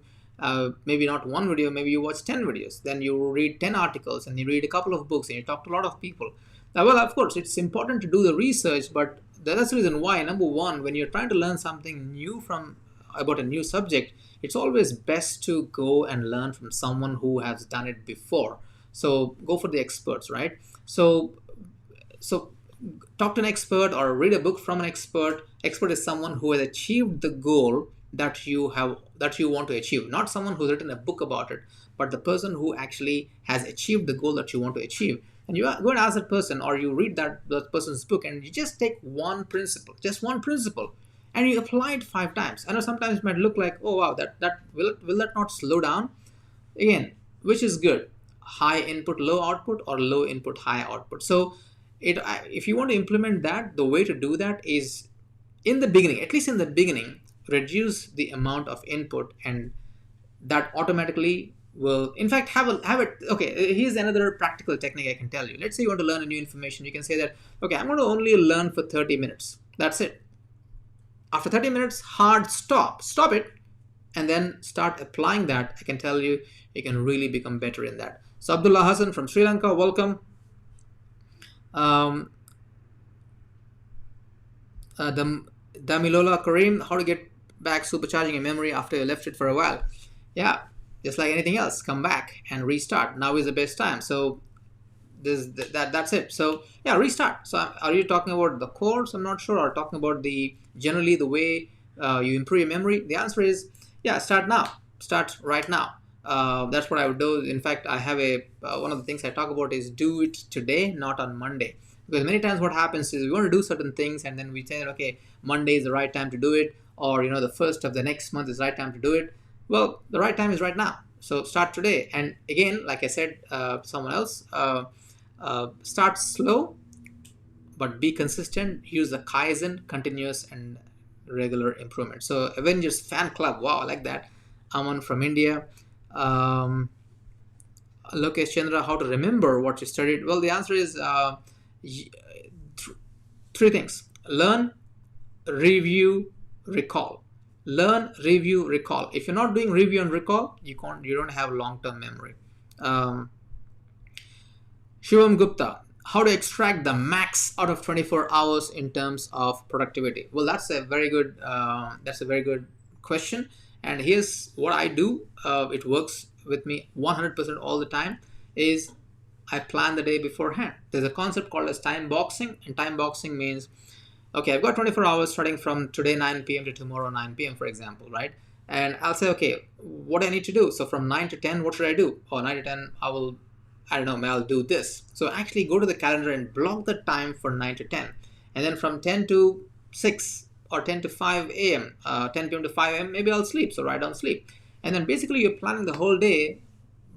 maybe not one video, maybe you watch 10 videos. Then you read 10 articles, and you read a couple of books, and you talk to a lot of people. Well, of course, it's important to do the research, but that's the reason why, number one, when you're trying to learn something new about a new subject, it's always best to go and learn from someone who has done it before. So go for the experts, right? So talk to an expert or read a book from an expert. Expert is someone who has achieved the goal that you want to achieve, not someone who's written a book about it, but the person who actually has achieved the goal that you want to achieve. And you go and ask that person, or you read that person's book, and you just take just one principle, and you apply it 5 times. I know sometimes it might look like, oh wow, that will that not slow down? Again, which is good, high input low output, or low input high output? So if you want to implement that, the way to do that is, in the beginning, at least in the beginning, reduce the amount of input, and that automatically will, in fact, have it. Okay, here's another practical technique I can tell you. Let's say you want to learn a new information. You can say that, okay, I'm going to only learn for 30 minutes. That's it. After 30 minutes, hard stop it, and then start applying that. I can tell you, you can really become better in that. So Abdullah Hassan from Sri Lanka, welcome. Damilola Kareem, how to get back supercharging your memory after you left it for a while? Yeah, just like anything else, come back and restart. Now is the best time. So that's it. So yeah, restart. So are you talking about the course? I'm not sure. Or talking about generally the way you improve your memory? The answer is, yeah, start now. Start right now. That's what I would do. In fact, I have one of the things I talk about is do it today, not on Monday. Because many times what happens is we want to do certain things, and then we say, okay, Monday is the right time to do it, or the first of the next month is the right time to do it. Well, the right time is right now. So start today. And again, like I said, someone else, start slow, but be consistent. Use the Kaizen, continuous and regular improvement. So Avengers fan club, wow, I like that. Aman from India. Lokesh Chandra, how to remember what you studied? Well, the answer is three things: learn, review, recall. Learn, review, recall. If you're not doing review and recall, you don't have long-term memory. Shivam Gupta, how to extract the max out of 24 hours in terms of productivity? Well, that's a very good question. And here's what I do. It works with me 100% all the time. Is I plan the day beforehand. There's a concept called as time boxing, and time boxing means, okay, I've got 24 hours starting from today 9 p.m. to tomorrow 9 p.m., for example, right? And I'll say, okay, what do I need to do? So from 9 to 10, what should I do? Or 9 to 10, I'll do this. So actually go to the calendar and block the time for 9 to 10. And then from 10 to 6 or 10 to 5 a.m., 10 p.m. to 5 a.m., maybe I'll sleep. So write down sleep. And then basically you're planning the whole day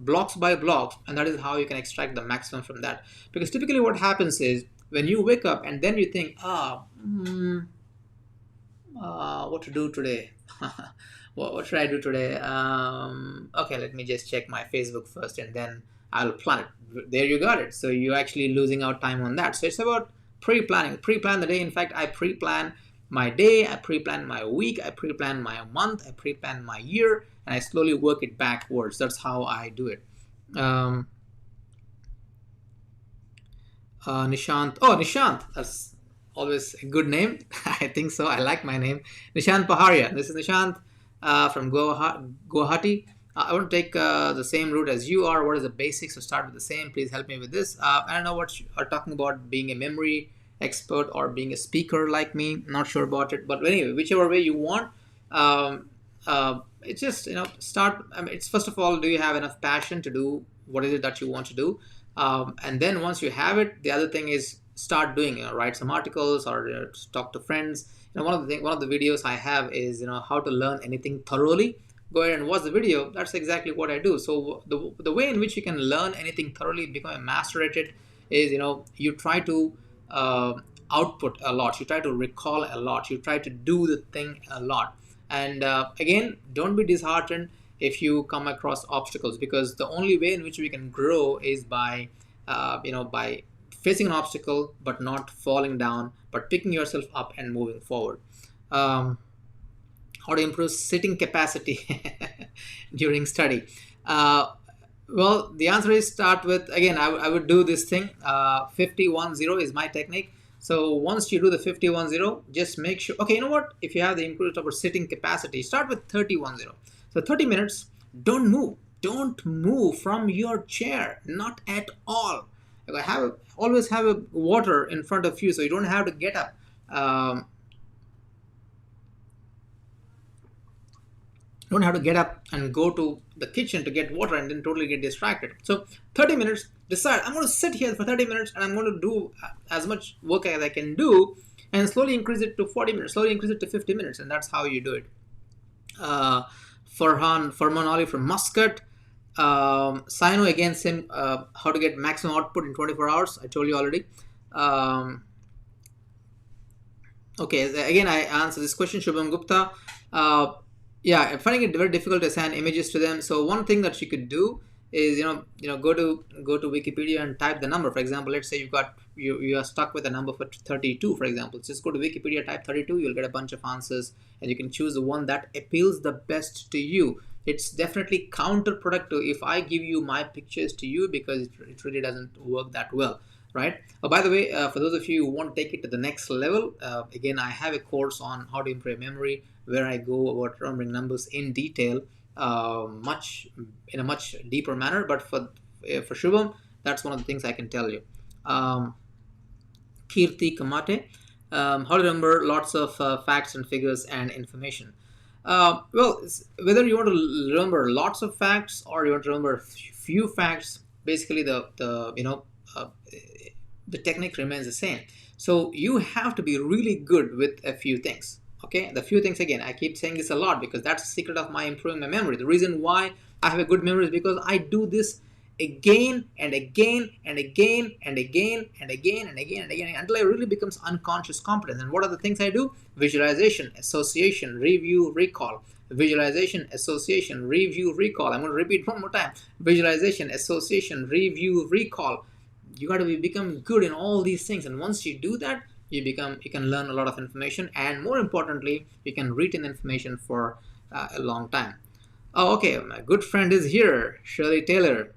blocks by blocks, and that is how you can extract the maximum from that. Because typically what happens is when you wake up and then you think, what to do today? what should I do today? Okay, let me just check my Facebook first, and then I'll plan it. There you got it. So you're actually losing out time on that. So it's about pre-planning. Pre-plan the day. In fact, I pre-plan my day, I pre-plan my week, I pre-plan my month, I pre-plan my year, and I slowly work it backwards. That's how I do it. Nishant, that's always a good name. I think so. I like my name. Nishant Paharia. This is Nishant from Guwahati. I want to take the same route as you are. What is the basics? So start with the same. Please help me with this. I don't know what you are talking about, being a memory expert or being a speaker like me. Not sure about it. But anyway, whichever way you want, it's just, start. I mean, it's first of all, do you have enough passion to do what is it that you want to do? And then once you have it, the other thing is start doing, write some articles or talk to friends. One of the videos I have is, how to learn anything thoroughly. Go ahead and watch the video. That's exactly what I do. So the way in which you can learn anything thoroughly, become a master at it, is, you try to output a lot. You try to recall a lot. You try to do the thing a lot. And again, don't be disheartened if you come across obstacles, because the only way in which we can grow is by by facing an obstacle but not falling down, but picking yourself up and moving forward. How to improve sitting capacity during study? Well, the answer is start with, again, I would do this thing. 50-1-0 is my technique. So once you do the 50-1-0, just make sure, okay, you know what? If you have the improved over sitting capacity, start with 30-1-0. So 30 minutes, don't move. Don't move from your chair, not at all. Like, always have a water in front of you, so you don't have to get up. Don't have to get up and go to the kitchen to get water and then totally get distracted. So 30 minutes, decide I'm going to sit here for 30 minutes and I'm going to do as much work as I can do, and slowly increase it to 40 minutes, slowly increase it to 50 minutes, and that's how you do it. uh, Farhan Ali from Muscat. Sino again, same, how to get maximum output in 24 hours. I told you already. Um, okay, again, I answer this question, Shubham Gupta. Yeah, I'm finding it very difficult to assign images to them. So one thing that you could do is, go to Wikipedia and type the number. For example, let's say you are stuck with a number for 32, for example. Just go to Wikipedia, type 32, you'll get a bunch of answers, and you can choose the one that appeals the best to you. It's definitely counterproductive if I give you my pictures to you, because it really doesn't work that well, right? By the way, for those of you who want to take it to the next level, again, I have a course on how to improve memory, where I go about remembering numbers in detail, much in a much deeper manner. But for Shubham, that's one of the things I can tell you. Kirti Kamate, how to remember lots of facts and figures and information. Well, whether you want to remember lots of facts or you want to remember few facts, basically the technique remains the same. So you have to be really good with a few things. Okay, the few things, again, I keep saying this a lot because that's the secret of my improving my memory. The reason why I have a good memory is because I do this again and again and again and again and again and again and again until it really becomes unconscious competence. And what are the things I do? Visualization, association, review, recall. Visualization, association, review, recall. I'm going to repeat one more time. Visualization, association, review, recall. You got to become good in all these things, and once you do that, you can learn a lot of information, and more importantly, you can retain information for a long time. Oh, okay, my good friend is here, Shirley Taylor.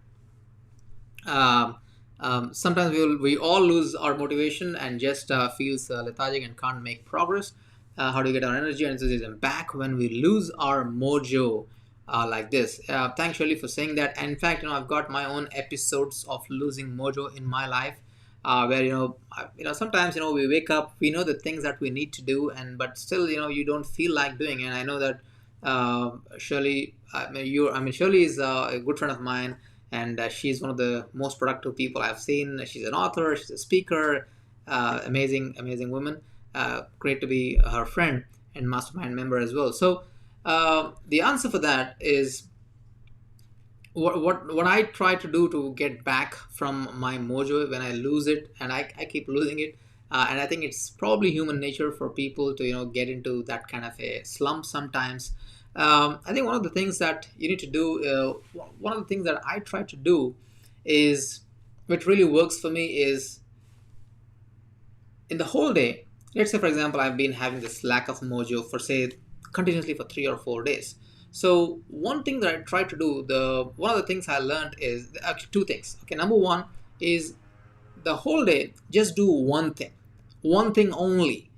Sometimes we all lose our motivation and just feels lethargic and can't make progress. How do we get our energy and enthusiasm back when we lose our mojo like this? Thanks, Shirley, for saying that. And in fact, I've got my own episodes of losing mojo in my life, where sometimes we wake up, we know the things that we need to do, and but still you don't feel like doing. And I know that Shirley, Shirley is a good friend of mine, and she's one of the most productive people I've seen. She's an author, she's a speaker, amazing woman. Great to be her friend and mastermind member as well. So the answer for that is what I try to do to get back from my mojo when I lose it, and I keep losing it. And I think it's probably human nature for people to get into that kind of a slump sometimes. I think one of the things that you need to do, one of the things that I try to do is, which really works for me, is in the whole day. Let's say, for example, I've been having this lack of mojo for, say, continuously for 3 or 4 days. So one thing that I try to do, one of the things I learned is actually two things. Okay, number one is the whole day just do one thing only.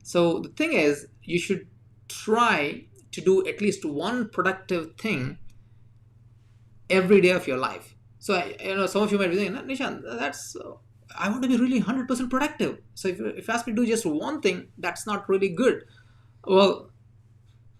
So the thing is, you should try to do at least one productive thing every day of your life. So some of you might be thinking, Nishant, that's I want to be really 100% productive. So if you ask me to do just one thing, that's not really good. Well,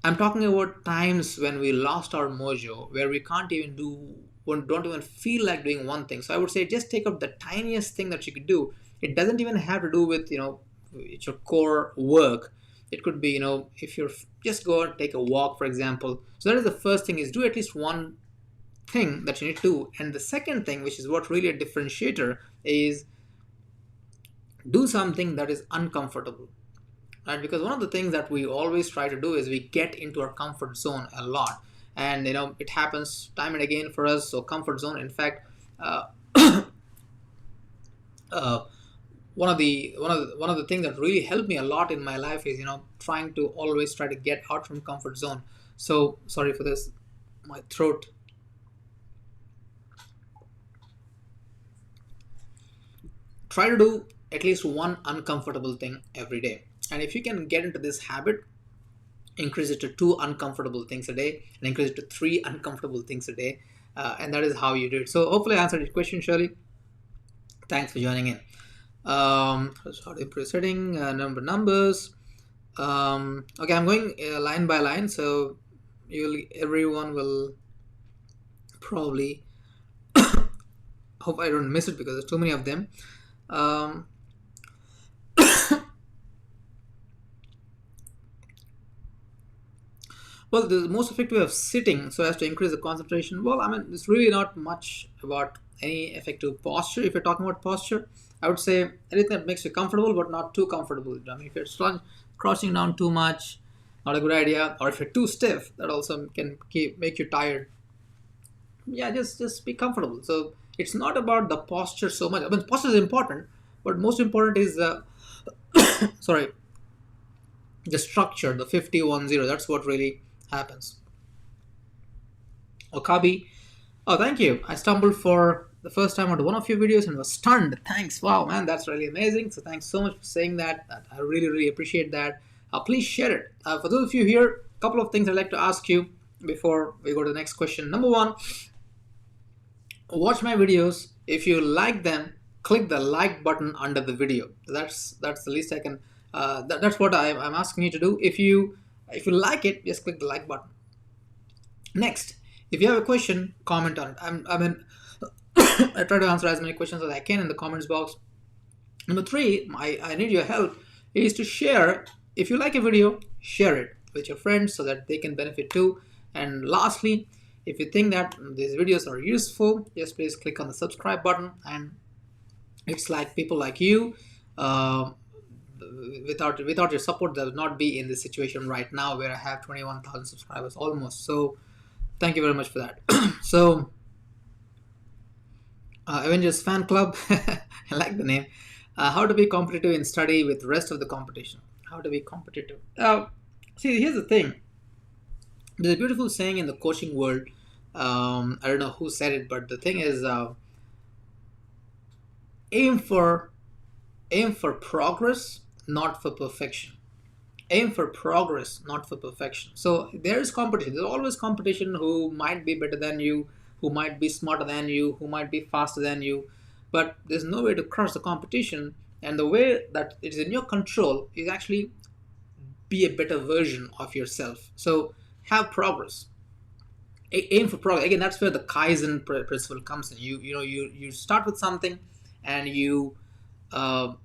I'm talking about times when we lost our mojo, where we can't even don't even feel like doing one thing. So I would say just take up the tiniest thing that you could do. It doesn't even have to do with it's your core work. It could be if you're just go and take a walk, for example. So that is the first thing, is do at least one thing that you need to do. And the second thing, which is what really a differentiator, is do something that is uncomfortable. Right? Because one of the things that we always try to do is we get into our comfort zone a lot, and it happens time and again for us. So comfort zone, in fact, one of the things that really helped me a lot in my life is trying to always try to get out from comfort zone. So sorry for this, my throat. Try to do at least one uncomfortable thing every day. And if you can get into this habit, increase it to 2 uncomfortable things a day, and increase it to 3 uncomfortable things a day. And that is how you do it. So hopefully I answered your question, Shirley. Thanks for joining in. How to improve setting numbers. Okay, I'm going line by line, so everyone will probably hope I don't miss it because there's too many of them. Um, well, the most effective way of sitting so as to increase the concentration. Well, I mean, it's really not much about any effective posture. If you're talking about posture, I would say anything that makes you comfortable but not too comfortable. I mean, if you're crouching down too much, not a good idea. Or if you're too stiff, that also can make you tired. Yeah, just be comfortable. So it's not about the posture so much. I mean, posture is important, but most important is sorry, the structure, the 50-1-0. That's what really happens. Okabi, oh, thank you. I stumbled for the first time onto one of your videos and was stunned. Thanks. Wow, man, that's really amazing. So thanks so much for saying that. I really, really appreciate that. Please share it. For those of you here, a couple of things I'd like to ask you before we go to the next question. Number one, watch my videos. If you like them, click the like button under the video. That's the least I can. That's what I'm asking you to do. If you like it, just click the like button. Next, if you have a question, comment on it. I mean, I try to answer as many questions as I can in the comments box. Number three, I need your help is to share. If you like a video, share it with your friends so that they can benefit too. And lastly, if you think that these videos are useful, just please click on the subscribe button. And it's like people like you. Without your support, there would not be in this situation right now where I have 21,000 subscribers almost. So thank you very much for that. So Avengers Fan Club, I like the name. How to be competitive in study with rest of the competition. How to be competitive. See, here's the thing. There's a beautiful saying in the coaching world. I don't know who said it, but the thing is, aim for progress, not for perfection. Aim for progress, not for perfection. So there is competition. There's always competition who might be better than you, who might be smarter than you, who might be faster than you. But there's no way to crush the competition. And the way that it is in your control is actually be a better version of yourself. So have progress. Aim for progress. Again, that's where the Kaizen principle comes in. You start with something, and you go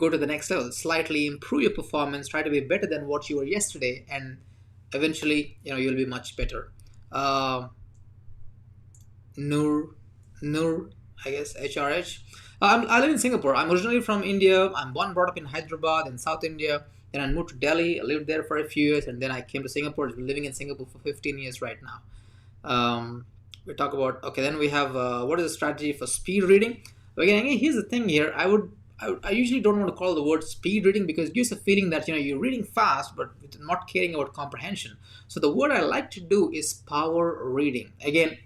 to the next level, slightly improve your performance, try to be better than what you were yesterday, and eventually, you'll be much better. Noor, I guess HRH. I live in Singapore. I'm originally from India. I'm born and brought up in Hyderabad in South India. Then I moved to Delhi. I lived there for a few years, and then I came to Singapore. I've been living in Singapore for 15 years right now. We talk about, okay, then we have what is the strategy for speed reading. Again, here's the thing here. I usually don't want to call the word speed reading because it gives a feeling that you're reading fast but not caring about comprehension. So the word I like to do is power reading. Again,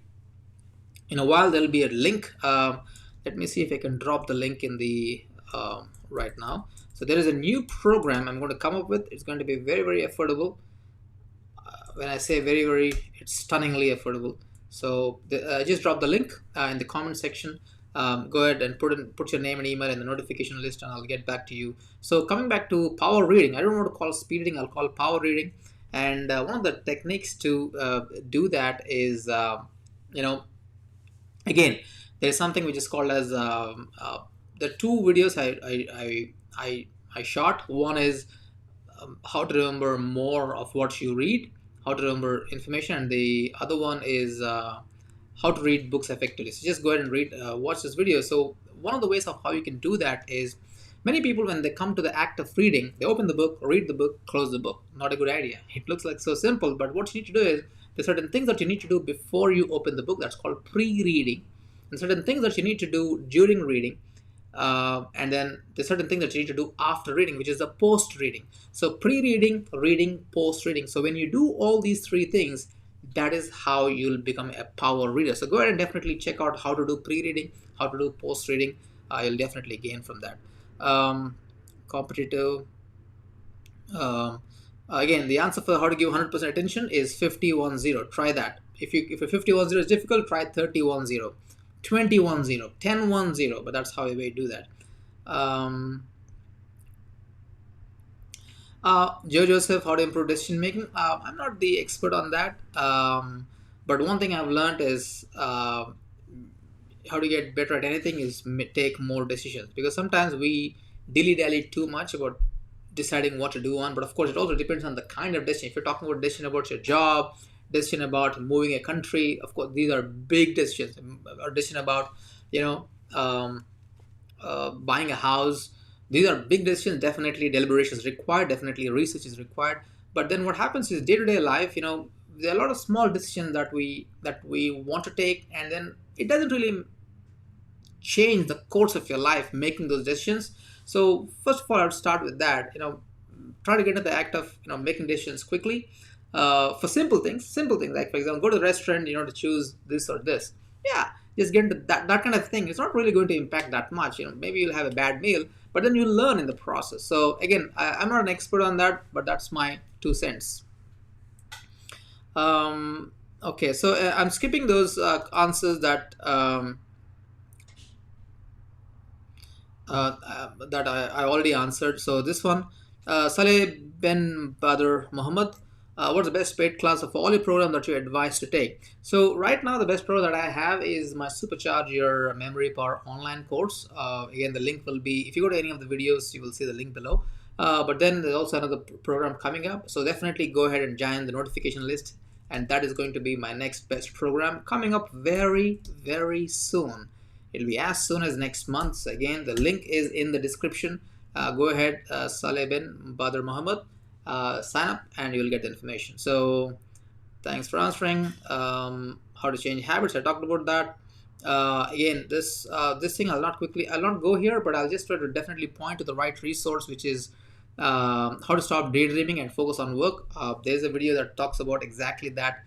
in a while there'll be a link. Let me see if I can drop the link in the right now. So there is a new program I'm going to come up with. It's going to be very, very affordable. When I say very, very, it's stunningly affordable. So I just drop the link in the comment section. Go ahead and put your name and email in the notification list, and I'll get back to you. So coming back to power reading, I don't want to call speed reading, I'll call power reading. And one of the techniques to do that is, again, there's something which is called as the two videos I shot. One is how to remember more of what you read, how to remember information, and the other one is how to read books effectively. So just go ahead and watch this video. So one of the ways of how you can do that is, many people, when they come to the act of reading, they open the book, read the book, close the book. Not a good idea. It looks like so simple, but what you need to do is, there's certain things that you need to do before you open the book. That's called pre-reading. And certain things that you need to do during reading. And then there's certain things that you need to do after reading, which is the post-reading. So pre-reading, reading, post-reading. So when you do all these three things, that is how you'll become a power reader. So go ahead and definitely check out how to do pre-reading, how to do post-reading. You'll definitely gain from that. Competitive. Again, the answer for how to give 100% attention is 50-1-0. Try that. If a 50-1-0 is difficult, try 30-1-0. 20-10, 10-10, but that's how we do that. Um, Joe Joseph, how to improve decision making. I'm not the expert on that, but one thing I've learned is how to get better at anything is take more decisions, because sometimes we dilly dally too much about deciding what to do on. But of course, it also depends on the kind of decision. If you're talking about decision about your job, decision about moving a country, of course, these are big decisions. Or decision about, you know, um, buying a house. These are big decisions. Definitely deliberation is required. Definitely research is required. But then what happens is day to day life. There are a lot of small decisions that we want to take, and then it doesn't really change the course of your life making those decisions. So first of all, I'll start with that. Try to get into the act of making decisions quickly, for simple things like, for example, go to the restaurant, to choose this or this. Yeah, just get into that kind of thing. It's not really going to impact that much. Maybe you'll have a bad meal, but then you'll learn in the process. So again, I'm not an expert on that, but that's my 2 cents. Okay, so I'm skipping those answers that I already answered. So this one, Saleh Ben Badr Muhammad, what's the best paid class of all your program that you advise to take? So right now, the best program that I have is my Supercharge Your Memory Power online course. Again, the link will be, if you go to any of the videos, you will see the link below. But then there's also another program coming up. So definitely go ahead and join the notification list. And that is going to be my next best program coming up very, very soon. It'll be as soon as next month. So again, the link is in the description. Go ahead, Saleh bin Badr Muhammad, sign up and you'll get the information. So thanks for answering. How to change habits, I talked about that. Again, this thing I'll not go here, but I'll just try to definitely point to the right resource, which is how to stop daydreaming and focus on work. There's a video that talks about exactly that.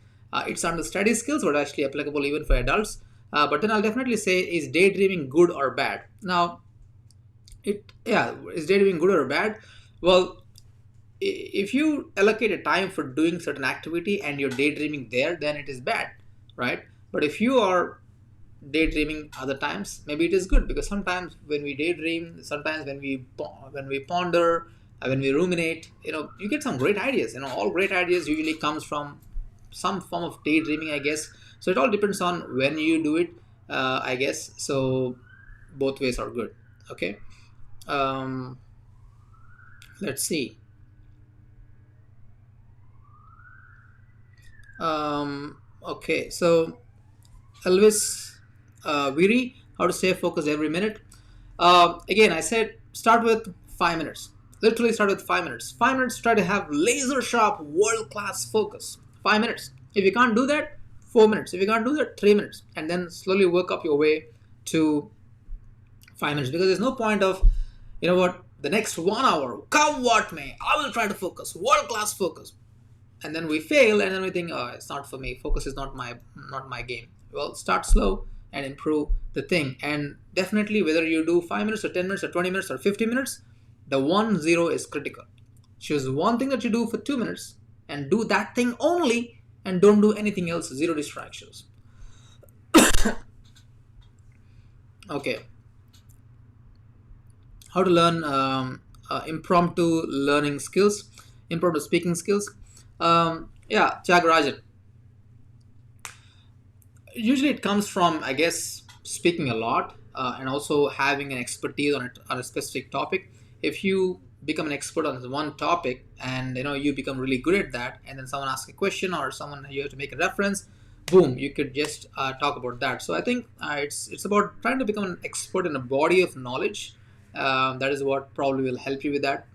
It's under study skills, but actually applicable even for adults. But then I'll definitely say, is daydreaming good or bad? Now, is daydreaming good or bad? Well, if you allocate a time for doing certain activity and you're daydreaming there, then it is bad, right? But if you are daydreaming other times, maybe it is good, because sometimes when we daydream, sometimes when we ponder, when we ruminate, you get some great ideas. All great ideas usually comes from some form of daydreaming, I guess. So it all depends on when you do it, I guess. So both ways are good. Okay. um, let's see. Okay, so Elvis Viri, how to stay focused every minute. Again, I said start with 5 minutes. Literally start with 5 minutes. 5 minutes, try to have laser sharp, world class focus. 5 minutes. If you can't do that, 4 minutes. If you can't do that, 3 minutes. And then slowly work up your way to 5 minutes. Because there's no point of, the next 1 hour, come what may, I will try to focus, world class focus. And then we fail, and then we think, oh, it's not for me, focus is not my game. Well, start slow and improve the thing. And definitely, whether you do 5 minutes or 10 minutes or 20 minutes or 50 minutes, the 1-0 is critical. Choose one thing that you do for 2 minutes and do that thing only, and don't do anything else. Zero distractions. Okay, how to learn impromptu learning skills, impromptu speaking skills. Yeah, Tyagarajan. Usually it comes from, I guess, speaking a lot, and also having an expertise on a specific topic. If you become an expert on one topic, and you become really good at that, and then someone asks a question, or someone you have to make a reference, boom, you could just talk about that. So I think it's about trying to become an expert in a body of knowledge. That is what probably will help you with that.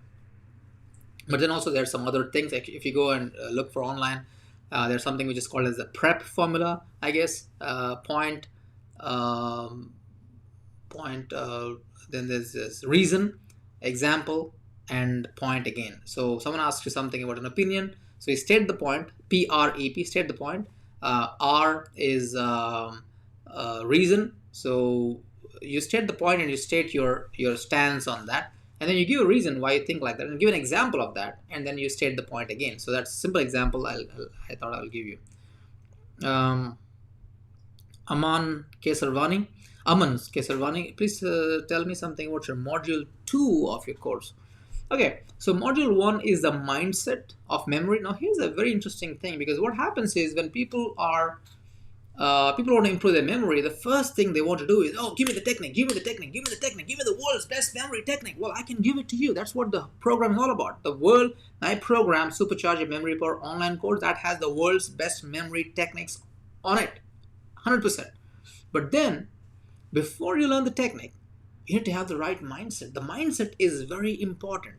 But then also there's some other things, like if you go and look for online, there's something which is called as the prep formula, I guess. Point, point, then there's this reason, example, and point again. So someone asks you something about an opinion, so you state the point, PREP, state the point. R is reason, so you state the point and you state your stance on that, and then you give a reason why you think like that, and give an example of that, and then you state the point again. So that's a simple example I thought I'll give you. Aman Kesarvani. Aman Kesarvani, please tell me something about your module 2 of your course. Okay, so module 1 is the mindset of memory. Now, here's a very interesting thing, because what happens is when people want to improve their memory, the first thing they want to do is, oh, give me the technique, give me the technique, give me the technique, give me the world's best memory technique. Well, I can give it to you. That's what the program is all about. My program, Supercharge Your Memory Power online course, that has the world's best memory techniques on it, 100%. But then, before you learn the technique, you need to have the right mindset. The mindset is very important.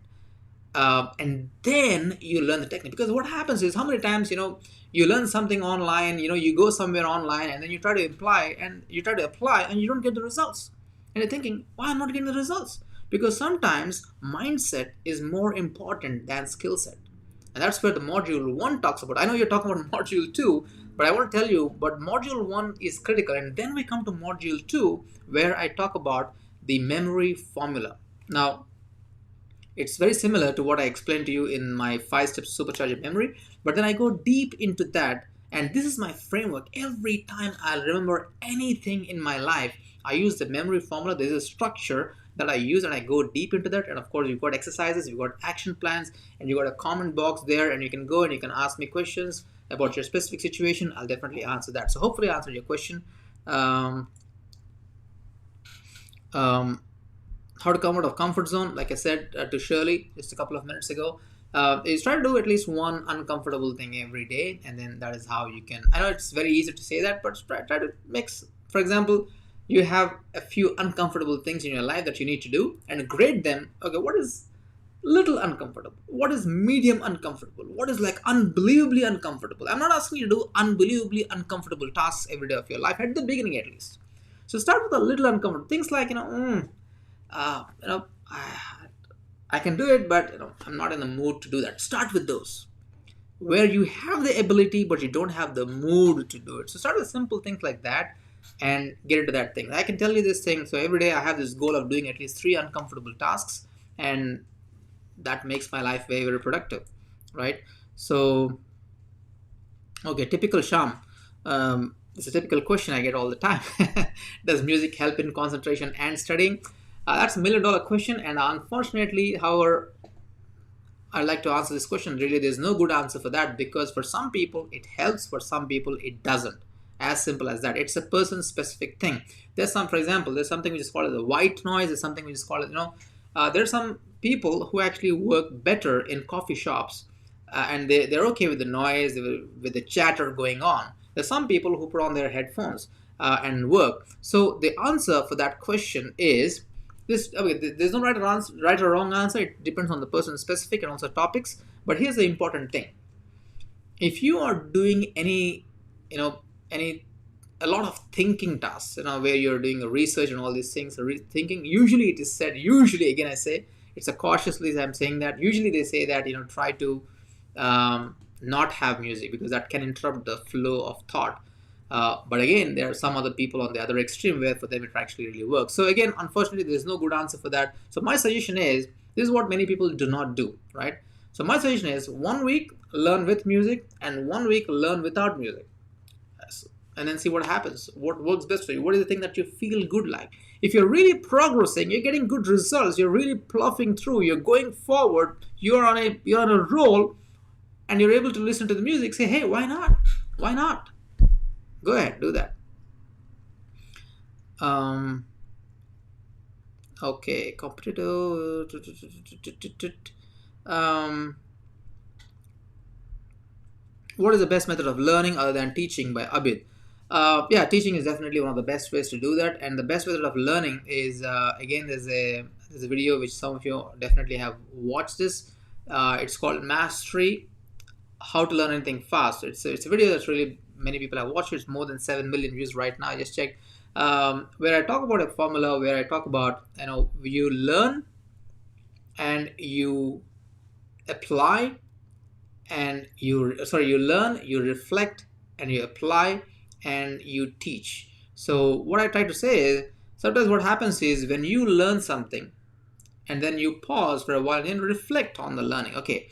And then you learn the technique, because what happens is, how many times you learn something online, you go somewhere online, and then you try to apply and you don't get the results, and you're thinking, why I'm not getting the results? Because sometimes mindset is more important than skill set. And that's where the module 1 talks about. I know you're talking about module 2, but I want to tell you, but module 1 is critical. And then we come to module 2, where I talk about the memory formula. Now, it's very similar to what I explained to you in my 5 steps to supercharge your memory, but then I go deep into that, and this is my framework. Every time I remember anything in my life, I use the memory formula. There's a structure that I use, and I go deep into that. And of course, you've got exercises, you've got action plans, and you've got a comment box there, and you can go and you can ask me questions about your specific situation. I'll definitely answer that. So hopefully I answered your question. How to come out of comfort zone, like I said to Shirley just a couple of minutes ago, is try to do at least one uncomfortable thing every day, and then that is how you can. I know it's very easy to say that, but try to mix. For example, you have a few uncomfortable things in your life that you need to do, and grade them. Okay, what is little uncomfortable? What is medium uncomfortable? What is like unbelievably uncomfortable? I'm not asking you to do unbelievably uncomfortable tasks every day of your life, at the beginning at least. So start with a little uncomfortable things, like I can do it, but I'm not in the mood to do that. Start with those where you have the ability, but you don't have the mood to do it. So start with simple things like that and get into that thing. I can tell you this thing. So every day I have this goal of doing at least 3 uncomfortable tasks, and that makes my life very, very productive, right? So, okay, typical Sham. It's a typical question I get all the time. Does music help in concentration and studying? That's $1,000,000 question, and unfortunately, however, I'd like to answer this question. Really, there's no good answer for that, because for some people it helps, for some people it doesn't. As simple as that. It's a person-specific thing. There's some, for example, there's something which is called the white noise. There's something which is called, there's some people who actually work better in coffee shops, and they're okay with the noise, with the chatter going on. There's some people who put on their headphones and work. So the answer for that question is this. Okay, there's no right or wrong answer. It depends on the person specific and also topics. But here's the important thing: if you are doing a lot of thinking tasks, where you're doing a research and all these things, thinking. Usually, it is said. Usually, again, I say it's a cautiously. I'm saying that. Usually, they say that try to not have music, because that can interrupt the flow of thought. But again, there are some other people on the other extreme where for them it actually really works. So again, unfortunately, there's no good answer for that. So my suggestion is, this is what many people do not do, right? So my suggestion is 1 week learn with music and 1 week learn without music. And then see what happens. What works best for you? What is the thing that you feel good like? If you're really progressing, you're getting good results, you're really ploughing through, you're going forward, you're on a roll, and you're able to listen to the music, say, hey, why not? Why not? Go ahead, do that. Okay, competitive. What is the best method of learning other than teaching, by Abid? Yeah, teaching is definitely one of the best ways to do that. And the best method of learning is, again, there's a video which some of you definitely have watched this. It's called Mastery, How to Learn Anything Fast. It's a video that's really many people have watched it. It's more than 7 million views right now. I just checked. Where I talk about a formula, where I talk about, you learn and you apply, and you learn, you reflect, and you apply, and you teach. So what I try to say is, sometimes what happens is, when you learn something and then you pause for a while and reflect on the learning. Okay,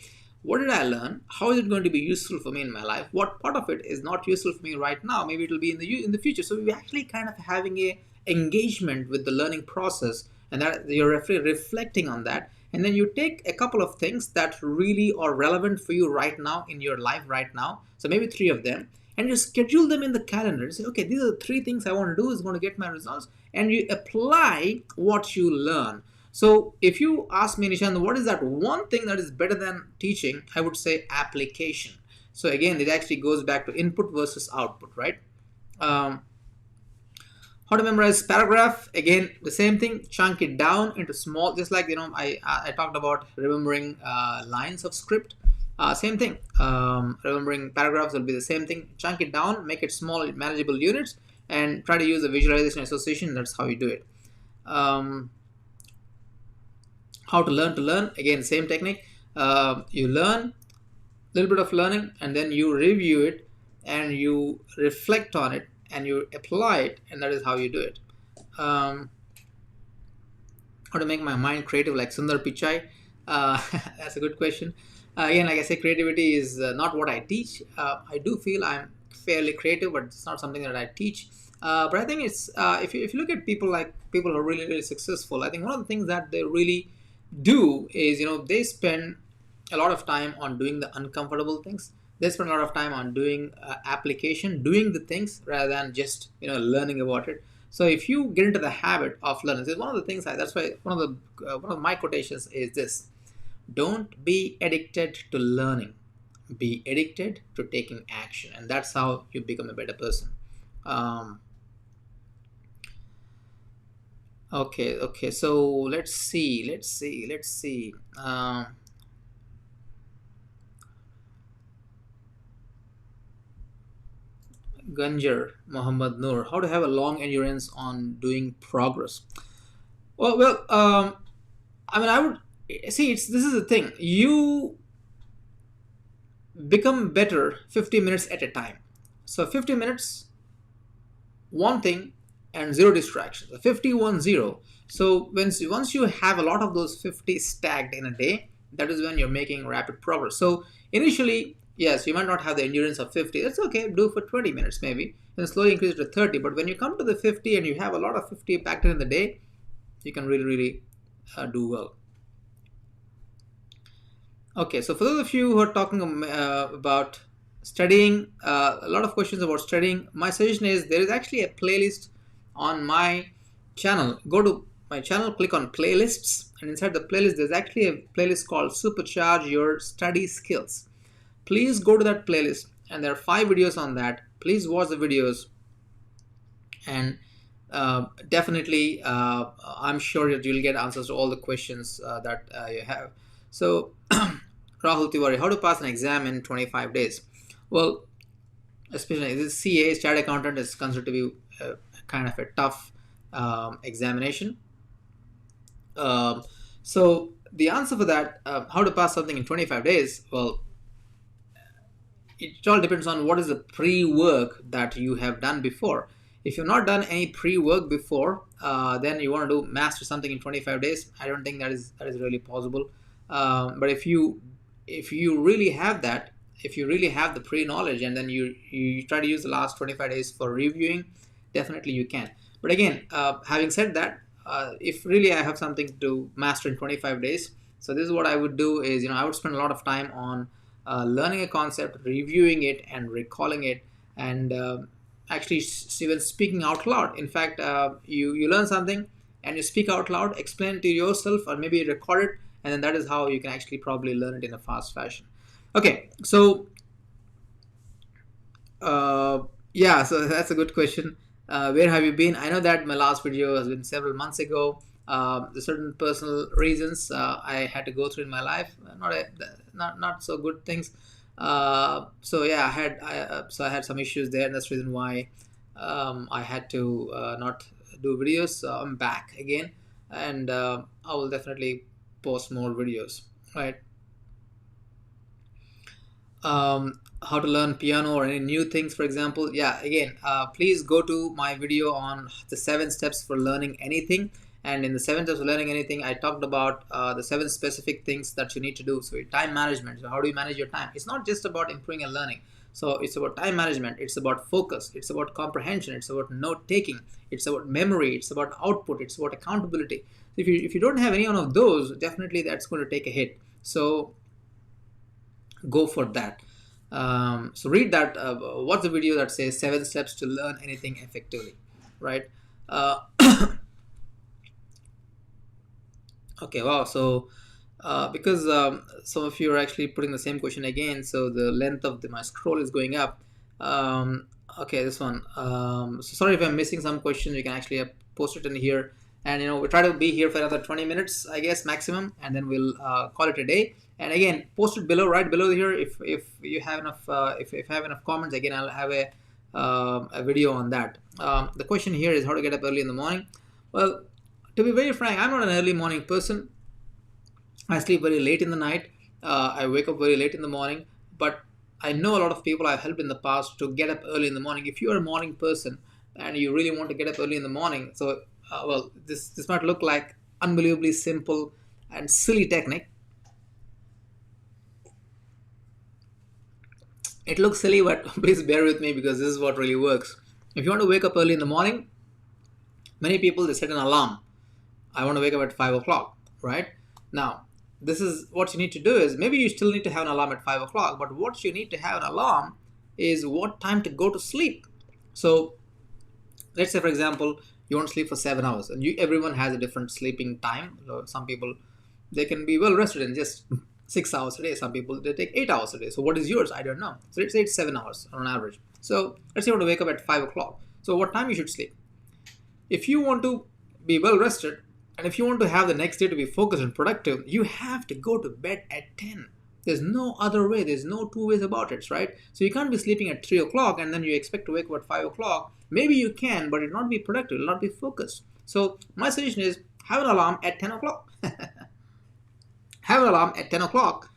what did I learn? How is it going to be useful for me in my life? What part of it is not useful for me right now? Maybe it will be in the future. So we're actually kind of having a engagement with the learning process, and that you're reflecting on that. And then you take a couple of things that really are relevant for you right now in your life right now. So maybe three of them, and you schedule them in the calendar and say, okay, these are the three things I want to do is going to get my results, and you apply what you learn. So if you ask me, Nishant, what is that one thing that is better than teaching? I would say application. So again, it actually goes back to input versus output, right? Um, how to memorize paragraph? Again, the same thing. Chunk it down into small, just like I talked about remembering lines of script. Same thing. Remembering paragraphs will be the same thing. Chunk it down, make it small, manageable units, and try to use a visualization association. That's how you do it. How to learn, again, same technique. You learn, little bit of learning, and then you review it and you reflect on it and you apply it, and that is how you do it. How to make my mind creative like Sundar Pichai? That's a good question. Again, like I say, creativity is not what I teach. I do feel I'm fairly creative, but it's not something that I teach. But I think it's if you look at people who are really, really successful, I think one of the things that they really do is, they spend a lot of time on doing the uncomfortable things. They spend a lot of time on doing application, doing the things rather than just learning about it. So if you get into the habit of learning, this is one of the things. That's why one of my quotations is this: don't be addicted to learning, be addicted to taking action, and that's how you become a better person. Okay. So let's see. Ganjar Muhammad Noor, how to have a long endurance on doing progress? Well, I mean, I would see. This is the thing. You become better 50 minutes at a time. So 50 minutes, one thing, and zero distractions. 50-1-0. So once you have a lot of those 50 stacked in a day, that is when you're making rapid progress. So initially, yes, you might not have the endurance of 50. That's okay. Do for 20 minutes maybe, and slowly increase it to 30. But when you come to the 50 and you have a lot of 50 packed in the day, you can really, really do well. Okay, so for those of you who are talking about studying, a lot of questions about studying, my suggestion is there is actually a playlist on my channel. Go to my channel, click on playlists, and inside the playlist there's actually a playlist called Supercharge Your Study Skills. Please go to that playlist, and there are 5 videos on that. Please watch the videos, and definitely I'm sure that you'll get answers to all the questions that you have. So Rahul Tiwari, how to pass an exam in 25 days? Well, especially this CA, Chartered Accountant, is considered to be kind of a tough examination. So the answer for that, how to pass something in 25 days, well, it all depends on what is the pre-work that you have done before. If you've not done any pre-work before, then you want to do master something in 25 days. I don't think that is really possible. But if you really have that, if you really have the pre-knowledge, and then you try to use the last 25 days for reviewing, definitely you can. But again, having said that, if really I have something to master in 25 days, so this is what I would do is, I would spend a lot of time on learning a concept, reviewing it, and recalling it, and actually even speaking out loud. In fact, you learn something and you speak out loud, explain it to yourself, or maybe record it, and then that is how you can actually probably learn it in a fast fashion. Okay, so yeah, so that's a good question. Where have you been? I know that my last video has been several months ago. There's certain personal reasons I had to go through in my life, not so good things. So yeah, I had some issues there, and that's the reason why I had to not do videos. So I'm back again, and I will definitely post more videos, right? How to learn piano or any new things, for example. Yeah, again, please go to my video on the 7 steps for learning anything, And in the 7 steps of learning anything, I talked about the 7 specific things that you need to do. So time management. So how do you manage your time? It's not just about improving and learning. So it's about time management. It's about focus. It's about comprehension. It's about note taking. It's about memory. It's about output. It's about accountability. So if you don't have any one of those, definitely that's going to take a hit. So go for that. So read that. What's the video that says 7 steps to learn anything effectively, right? Uh, okay, wow. So because some of you are actually putting the same question again, so the length of my scroll is going up. Okay, this one. So sorry if I'm missing some questions. You can actually post it in here, and we try to be here for another 20 minutes, I guess, maximum, and then we'll call it a day. And again, post it below, right below here, if you have enough, if you have enough comments. Again, I'll have a video on that. The question here is how to get up early in the morning. Well, to be very frank, I'm not an early morning person. I sleep very late in the night. I wake up very late in the morning. But I know a lot of people I've helped in the past to get up early in the morning. If you're a morning person and you really want to get up early in the morning, so well, this might look like unbelievably simple and silly technique. It looks silly, but please bear with me because this is what really works. If you want to wake up early in the morning, many people, they set an alarm. I want to wake up at 5 o'clock, right? Now, this is what you need to do is, maybe you still need to have an alarm at 5 o'clock, but what you need to have an alarm is what time to go to sleep. So let's say, for example, you want to sleep for 7 hours, and everyone has a different sleeping time. So some people, they can be well rested in just 6 hours a day. Some people, they take 8 hours a day. So what is yours? I don't know. So let's say it's 7 hours on average. So let's say you want to wake up at 5 o'clock. So what time you should sleep? If you want to be well rested, and if you want to have the next day to be focused and productive, you have to go to bed at 10. There's no other way. There's no two ways about it, right? So you can't be sleeping at 3 o'clock and then you expect to wake up at 5 o'clock. Maybe you can, but it will not be productive. It will not be focused. So my suggestion is have an alarm at 10 o'clock. Have an alarm at 10 o'clock.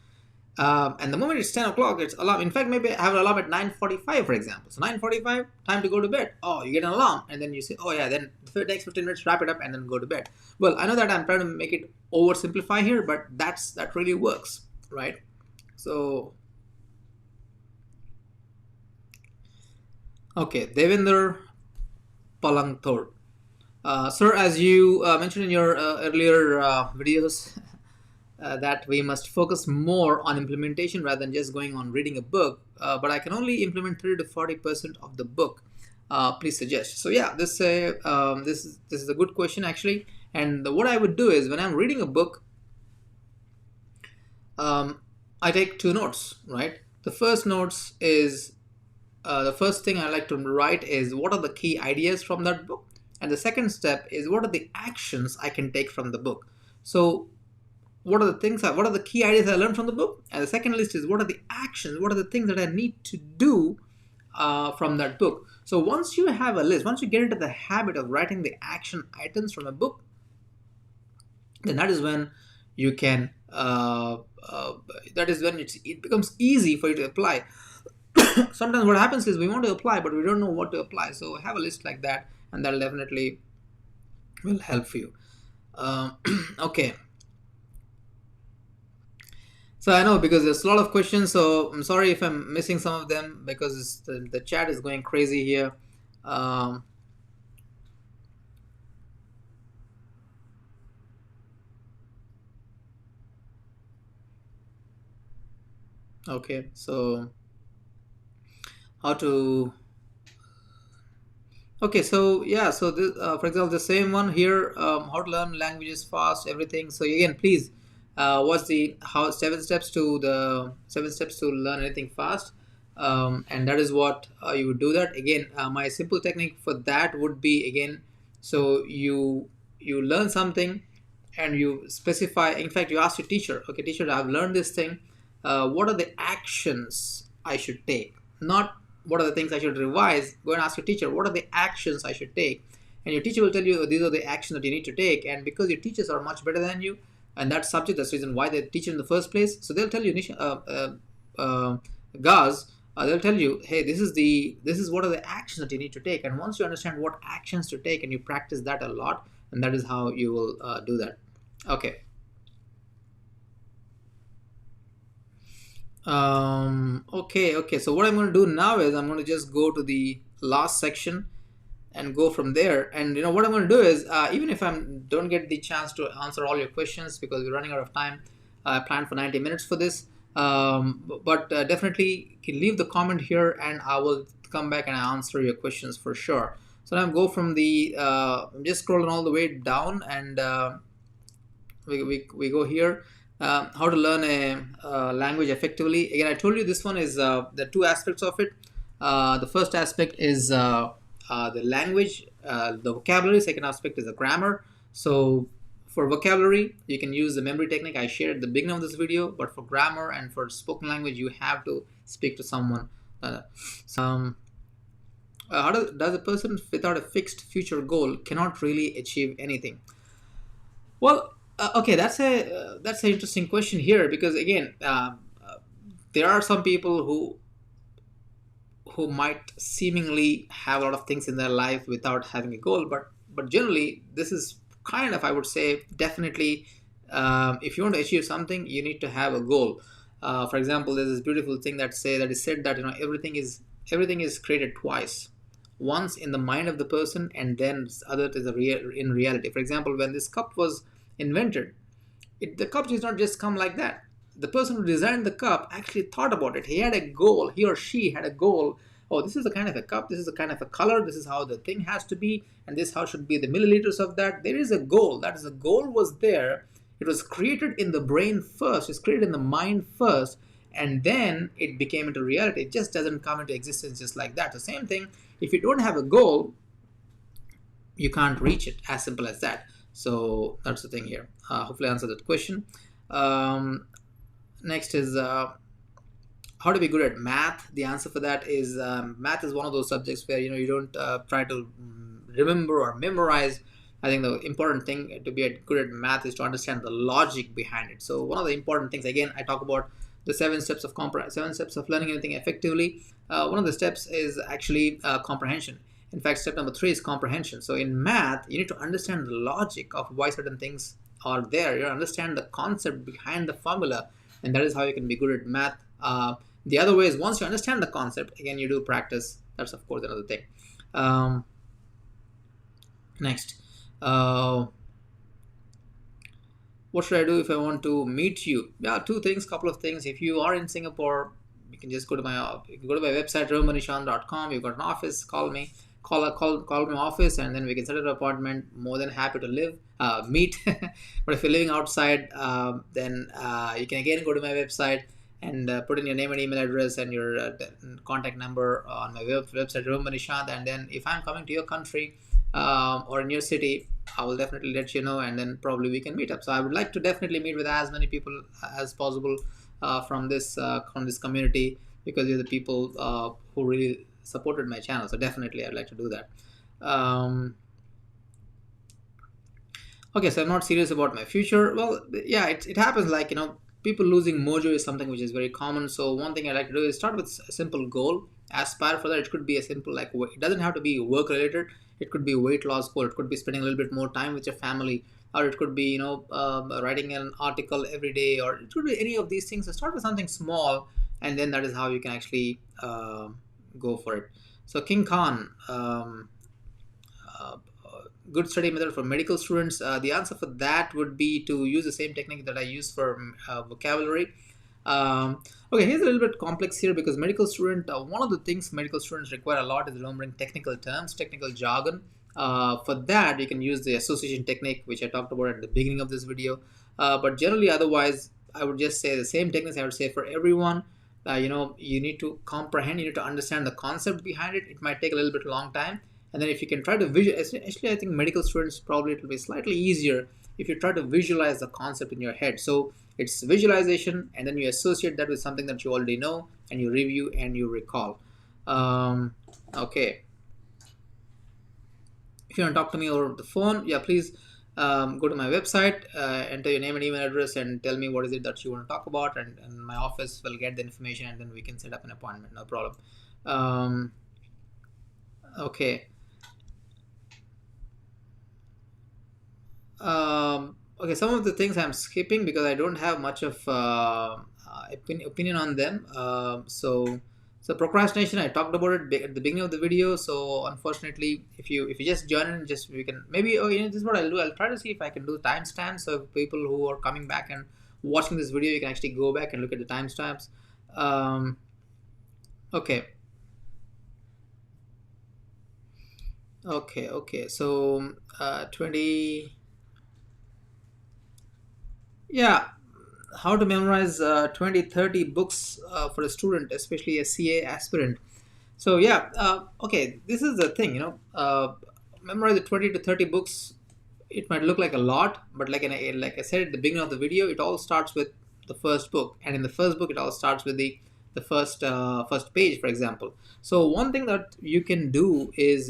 And the moment it's 10 o'clock, it's alarm. In fact, maybe have an alarm at 9:45, for example. So 9:45, time to go to bed. Oh, you get an alarm. And then you say, oh yeah, then the next 15 minutes, wrap it up and then go to bed. Well, I know that I'm trying to make it oversimplify here, but that really works, right? So, okay, Devinder Palangthor. Sir, as you mentioned in your earlier videos, that we must focus more on implementation rather than just going on reading a book. But I can only implement 30 to 40% of the book. Please suggest. So yeah, this is a good question actually. And what I would do is when I'm reading a book, I take 2 notes, right? The first notes is the first thing I like to write is what are the key ideas from that book, and the second step is what are the actions I can take from the book. So what are the key ideas I learned from the book, and the second list is what are the actions, what are the things that I need to do from that book. So once you have a list, once you get into the habit of writing the action items from a book, then that is when you can that is when it becomes easy for you to apply. Sometimes what happens is we want to apply but we don't know what to apply, so have a list like that and that'll definitely will help you. Okay, so I know because there's a lot of questions, so I'm sorry if I'm missing some of them because the chat is going crazy here. Okay, so how to, okay, so yeah, so this, for example, the same one here, how to learn languages fast, everything. So again, please what's the 7 steps to learn anything fast, and that is what you would do that. Again, my simple technique for that would be, again, so you learn something and you specify, in fact you ask your teacher, okay teacher, I've learned this thing, what are the actions I should take, not what are the things I should revise. Go and ask your teacher, what are the actions I should take, and your teacher will tell you these are the actions that you need to take. And because your teachers are much better than you and that subject, that's the reason why they teach in the first place, so they'll tell you, Gaz, they'll tell you, hey, this is what are the actions that you need to take. And once you understand what actions to take and you practice that a lot, and that is how you will do that. Okay. Okay, so what I'm going to do now is I'm going to just go to the last section and go from there. And what I'm going to do is, even if I don't get the chance to answer all your questions because we're running out of time, I planned for 90 minutes for this. But definitely you can leave the comment here, and I will come back and answer your questions for sure. So now I'm go from the I'm just scrolling all the way down, and we go here. How to learn a language effectively. Again, I told you this one is the two aspects of it. The first aspect is the language, the vocabulary. Second aspect is the grammar. So for vocabulary, you can use the memory technique I shared at the beginning of this video, but for grammar and for spoken language, you have to speak to someone. So, how does a person without a fixed future goal cannot really achieve anything? Well, okay, that's an interesting question here, because again, there are some people who might seemingly have a lot of things in their life without having a goal, but generally, this is kind of, I would say, definitely, if you want to achieve something, you need to have a goal. For example, there's this beautiful thing that is said that everything is created twice, once in the mind of the person, and then other is in reality. For example, when this cup was invented, the cup did not just come like that. The person who designed the cup actually thought about it. He had a goal. He or she had a goal. Oh, this is the kind of a cup. This is the kind of a color. This is how the thing has to be, and this how should be the milliliters of that. There is a goal. That is, the goal was there. It was created in the brain first. It's created in the mind first, and then it became into reality. It just doesn't come into existence just like that. The same thing. If you don't have a goal, you can't reach it. As simple as that. So that's the thing here. Hopefully I answered that question. Next is how to be good at math. The answer for that is math is one of those subjects where you don't try to remember or memorize. I think the important thing to be good at math is to understand the logic behind it. So one of the important things, again, I talk about the 7 steps of learning anything effectively. One of the steps is actually comprehension. In fact, step number 3 is comprehension. So in math, you need to understand the logic of why certain things are there. You understand the concept behind the formula, and that is how you can be good at math. The other way is, once you understand the concept, again, you do practice. That's, of course, another thing. Next. What should I do if I want to meet you? Yeah, two things, couple of things. If you are in Singapore, you can just go to my website, romanishant.com. You've got an office. Call me. Call my office, and then we can set an appointment. More than happy to meet. But if you're living outside, then you can again go to my website and put in your name and email address and your contact number on my website, Romanishant. And then if I'm coming to your country or in your city, I will definitely let you know, and then probably we can meet up. So I would like to definitely meet with as many people as possible from this community, because you're the people who really supported my channel. So definitely I'd like to do that. Okay, so I'm not serious about my future. Well, yeah, it happens. Like, people losing mojo is something which is very common. So one thing I like to do is start with a simple goal. Aspire for that. It could be a simple, like, it doesn't have to be work related. It could be a weight loss goal. It could be spending a little bit more time with your family, or it could be writing an article every day, or it could be any of these things. So start with something small, and then that is how you can actually go for it. So King Khan, good study method for medical students. The answer for that would be to use the same technique that I use for vocabulary. Okay, here's a little bit complex here, because medical student, one of the things medical students require a lot is remembering technical terms, technical jargon. For that, you can use the association technique, which I talked about at the beginning of this video. But generally, otherwise, I would just say the same techniques I would say for everyone. You need to comprehend, you need to understand the concept behind it. It might take a little bit long time. And then if you can try to visualize, actually I think medical students, probably it will be slightly easier if you try to visualize the concept in your head. So it's visualization, and then you associate that with something that you already know, and you review and you recall. Okay. If you want to talk to me over the phone, yeah, please go to my website, enter your name and email address, and tell me what is it that you want to talk about, and my office will get the information, and then we can set up an appointment. No problem. Okay. Okay, some of the things I'm skipping because I don't have much of opinion on them. So procrastination, I talked about it at the beginning of the video. So unfortunately, if you just join in, just we can maybe, oh, this is what I'll do. I'll try to see if I can do timestamps, so people who are coming back and watching this video, you can actually go back and look at the timestamps. Um, okay, okay. So 20. Yeah, how to memorize 20 30 books for a student, especially a CA aspirant. So yeah, okay, this is the thing, memorize the 20 to 30 books. It might look like a lot, but like I said at the beginning of the video, it all starts with the first book, and in the first book, it all starts with the first page, for example. So one thing that you can do is,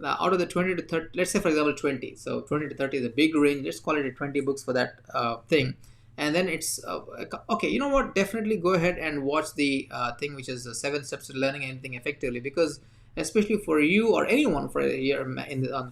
out of the 20 to 30, let's say for example 20. So 20 to 30 is a big range. Let's call it a 20 books for that thing, and then it's okay. You know what? Definitely go ahead and watch the thing which is the 7 steps to learning anything effectively, because especially for you or anyone for a year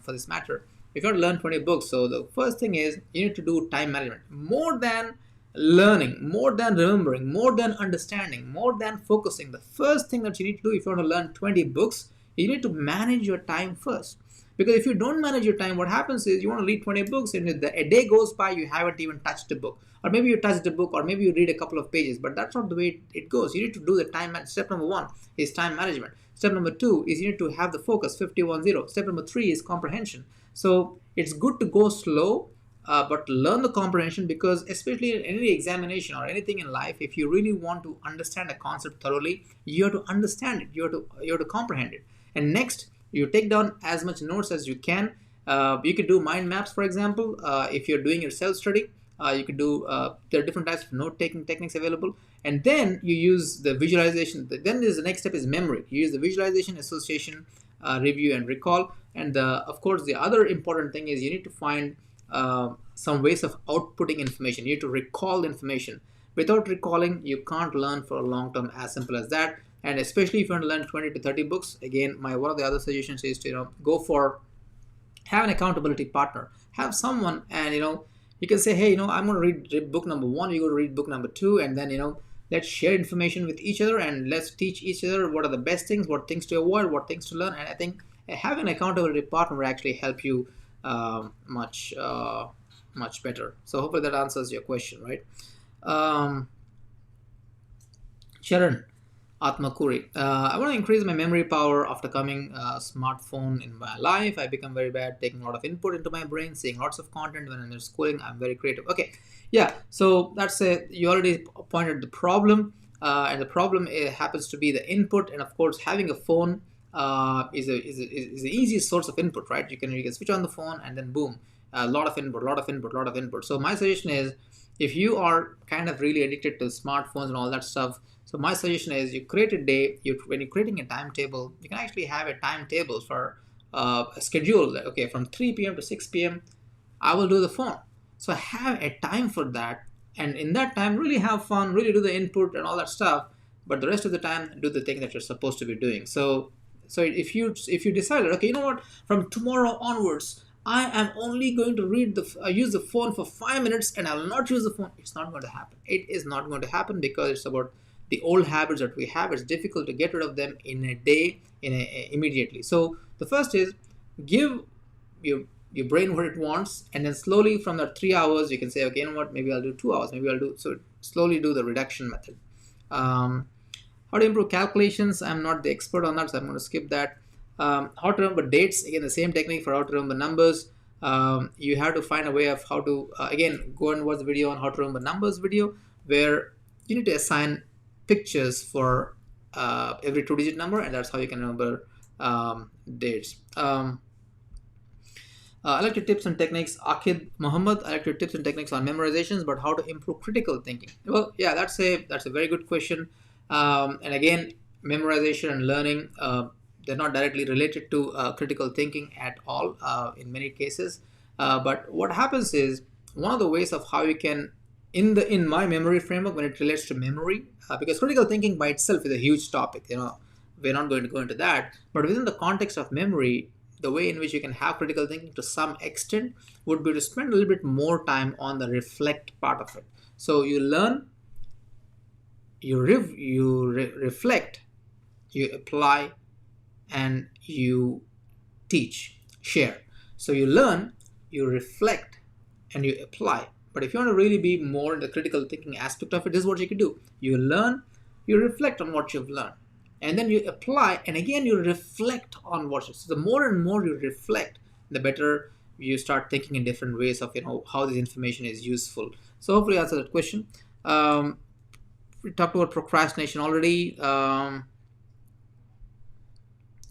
for this matter, if you want to learn 20 books, so the first thing is you need to do time management more than learning, more than remembering, more than understanding, more than focusing. The first thing that you need to do if you want to learn 20 books, you need to manage your time first. Because if you don't manage your time, what happens is you want to read 20 books and a day goes by, you haven't even touched a book. Or maybe you touched a book, or maybe you read a couple of pages, but that's not the way it goes. You need to do the time management. Step number one is time management. Step number two is you need to have the focus, 510. Step number three is comprehension. So it's good to go slow, but learn the comprehension, because especially in any examination or anything in life, if you really want to understand a concept thoroughly, you have to understand it, you have to comprehend it. And next, you take down as much notes as you can. You could do mind maps, for example. If you're doing your self-study, you could do, there are different types of note-taking techniques available. And then you use the visualization. Then there's the next step is memory. You use the visualization, association, review, and recall. And of course, the other important thing is you need to find some ways of outputting information. You need to recall the information. Without recalling, you can't learn for a long term, as simple as that. And especially if you want to learn 20 to 30 books, again, my one of the other suggestions is to go for, have an accountability partner, have someone, and you can say, hey, I'm going to read book number one, you go to read book number two, and then let's share information with each other, and let's teach each other what are the best things, what things to avoid, what things to learn. And I think having an accountability partner will actually help you much better. So hopefully that answers your question, right? Sharon Atmakuri. I want to increase my memory power after coming smartphone in my life. I become very bad taking a lot of input into my brain, seeing lots of content when I'm in schooling. I'm very creative. Okay, yeah. So that's you already pointed the problem, and the problem happens to be the input. And of course, having a phone is the easiest source of input, right? You can switch on the phone and then boom, a lot of input, lot of input, lot of input. So my suggestion is, if you are kind of really addicted to smartphones and all that stuff, so my suggestion is you create a day. When you're creating a timetable, you can actually have a timetable for a schedule. Okay, from 3 p.m. to 6 p.m. I will do the phone. So have a time for that, and in that time, really have fun, really do the input and all that stuff. But the rest of the time, do the thing that you're supposed to be doing. So if you decided, okay, you know what, from tomorrow onwards, I am only going to use the phone for 5 minutes, and I will not use the phone. It's not going to happen. It is not going to happen, because it's about the old habits that we have. It's difficult to get rid of them in a day, immediately. So the first is, give your brain what it wants, and then slowly from that 3 hours, you can say, okay, you know what, maybe I'll do 2 hours, maybe I'll do, so slowly do the reduction method. How to improve calculations, I'm not the expert on that, so I'm going to skip that. How to remember dates, again, the same technique for how to remember numbers. You have to find a way of how to, again, go and watch the video on how to remember numbers video, where you need to assign pictures for every 2-digit number, and that's how you can remember dates. I like your tips and techniques, Akid Muhammad. I like your tips and techniques on memorizations, but how to improve critical thinking? Well, yeah, that's a very good question. And again, memorization and learning, they're not directly related to critical thinking at all in many cases. But what happens is, one of the ways of how you can, in my memory framework, when it relates to memory, because critical thinking by itself is a huge topic, we're not going to go into that. But within the context of memory, the way in which you can have critical thinking to some extent would be to spend a little bit more time on the reflect part of it. So you learn, you reflect, you apply, and you teach, share. So you learn, you reflect, and you apply. But if you want to really be more in the critical thinking aspect of it, this is what you can do. You learn, you reflect on what you've learned, and then you apply, and again you reflect on what you. So the more and more you reflect, the better you start thinking in different ways of how this information is useful. So hopefully I answer that question. We talked about procrastination already.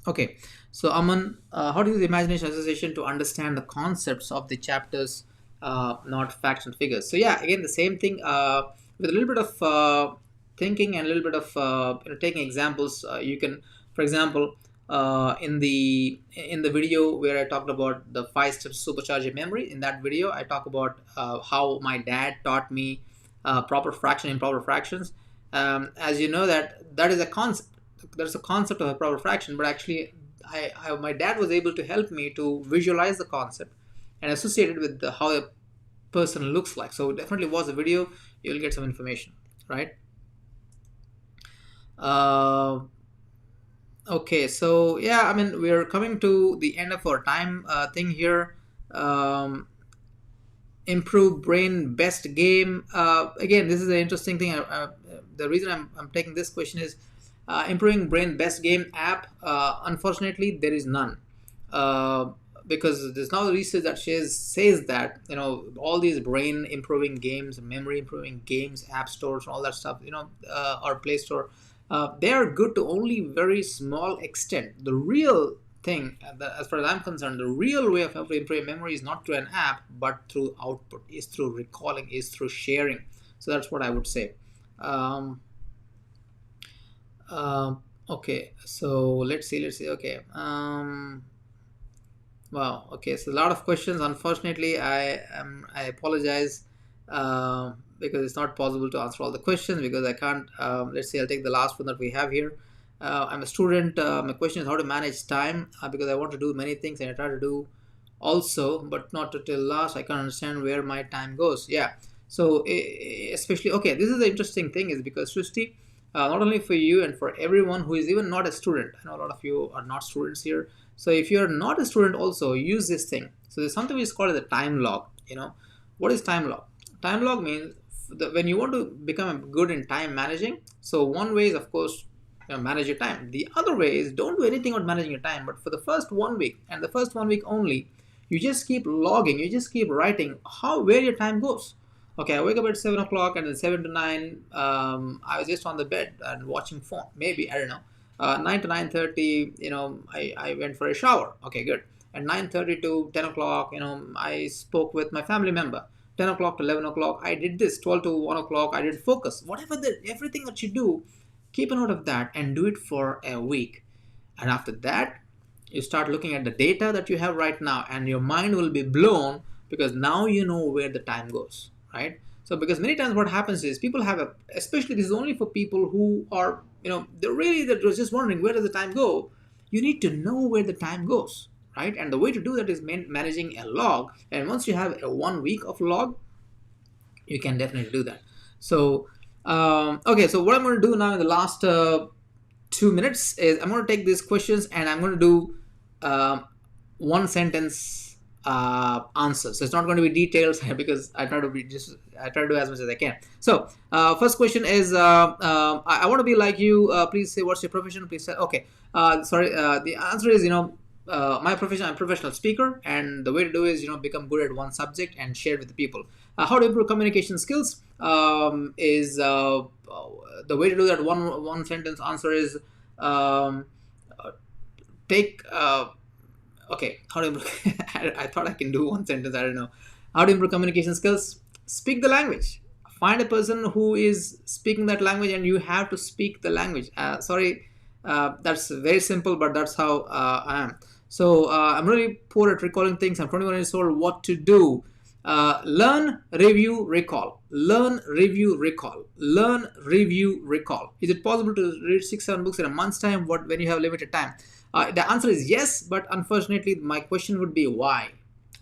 Okay, so Aman, how do you use imagination association to understand the concepts of the chapters, not facts and figures? So yeah, again the same thing, with a little bit of thinking and a little bit of taking examples. You can, for example, in the video where I talked about the 5 steps to supercharge your memory. In that video, I talk about how my dad taught me proper fraction, improper fractions. As you know, that is a concept. There's a concept of a proper fraction, but actually my dad was able to help me to visualize the concept and associate it with how a person looks like. So definitely watch the video, you'll get some information, right? Okay, so yeah, I mean, we're coming to the end of our time thing here. Improve brain best game. Again, this is an interesting thing. The reason I'm taking this question is improving brain best game app. Unfortunately, there is none, because there's now research that says that all these brain improving games, memory improving games, app stores, and all that stuff, or Play Store, they are good to only very small extent. The real thing, as far as I'm concerned, the real way of improving memory is not through an app, but through output, is through recalling, is through sharing. So that's what I would say. Okay, so let's see. Okay. Wow. Okay, so a lot of questions. Unfortunately, I apologize, because it's not possible to answer all the questions because I can't. Let's see. I'll take the last one that we have here. I'm a student. My question is how to manage time, because I want to do many things and I try to do also, but not till last. I can't understand where my time goes. Yeah. So especially, okay, this is the interesting thing is because Srishti, not only for you and for everyone who is even not a student. I know a lot of you are not students here. So if you're not a student also, use this thing. So there's something which is called as a time log. What is time log? Time log means when you want to become good in time managing. So one way is, of course, manage your time. The other way is don't do anything about managing your time, but for the first 1 week and the first 1 week only, you just keep logging, you just keep writing where your time goes. Okay, I wake up at 7 o'clock and then 7 to 9, I was just on the bed and watching phone. Maybe, I don't know. 9 to 9:30, I went for a shower. Okay, good. And 9:30 to 10 o'clock, I spoke with my family member. 10 o'clock to 11 o'clock, I did this. 12 to 1 o'clock, I did focus. Everything that you do, keep a note of that and do it for a week. And after that, you start looking at the data that you have right now and your mind will be blown because now you know where the time goes, right? So because many times what happens is people have especially this is only for people who are, they're just wondering where does the time go. You need to know where the time goes, right? And the way to do that is managing a log. And once you have a 1 week of log, you can definitely do that. So, okay, so what I'm going to do now in the last 2 minutes is I'm going to take these questions and I'm going to do one sentence answer. So it's not going to be details because I try to do as much as I can. So first question is I want to be like you. Please say what's your profession. Please say okay. The answer is my profession. I'm a professional speaker, and the way to do is become good at one subject and share it with the people. How to improve communication skills is the way to do that. One sentence answer is take. Okay, how to improve? I thought I can do one sentence. I don't know. How to improve communication skills? Speak the language. Find a person who is speaking that language, and you have to speak the language. That's very simple, but that's how I am. So I'm really poor at recalling things. I'm 21 years old. What to do? Learn, review, recall. Learn, review, recall. Learn, review, recall. Is it possible to read 6-7 books in a month's time? When you have limited time? The answer is yes, but unfortunately, my question would be why?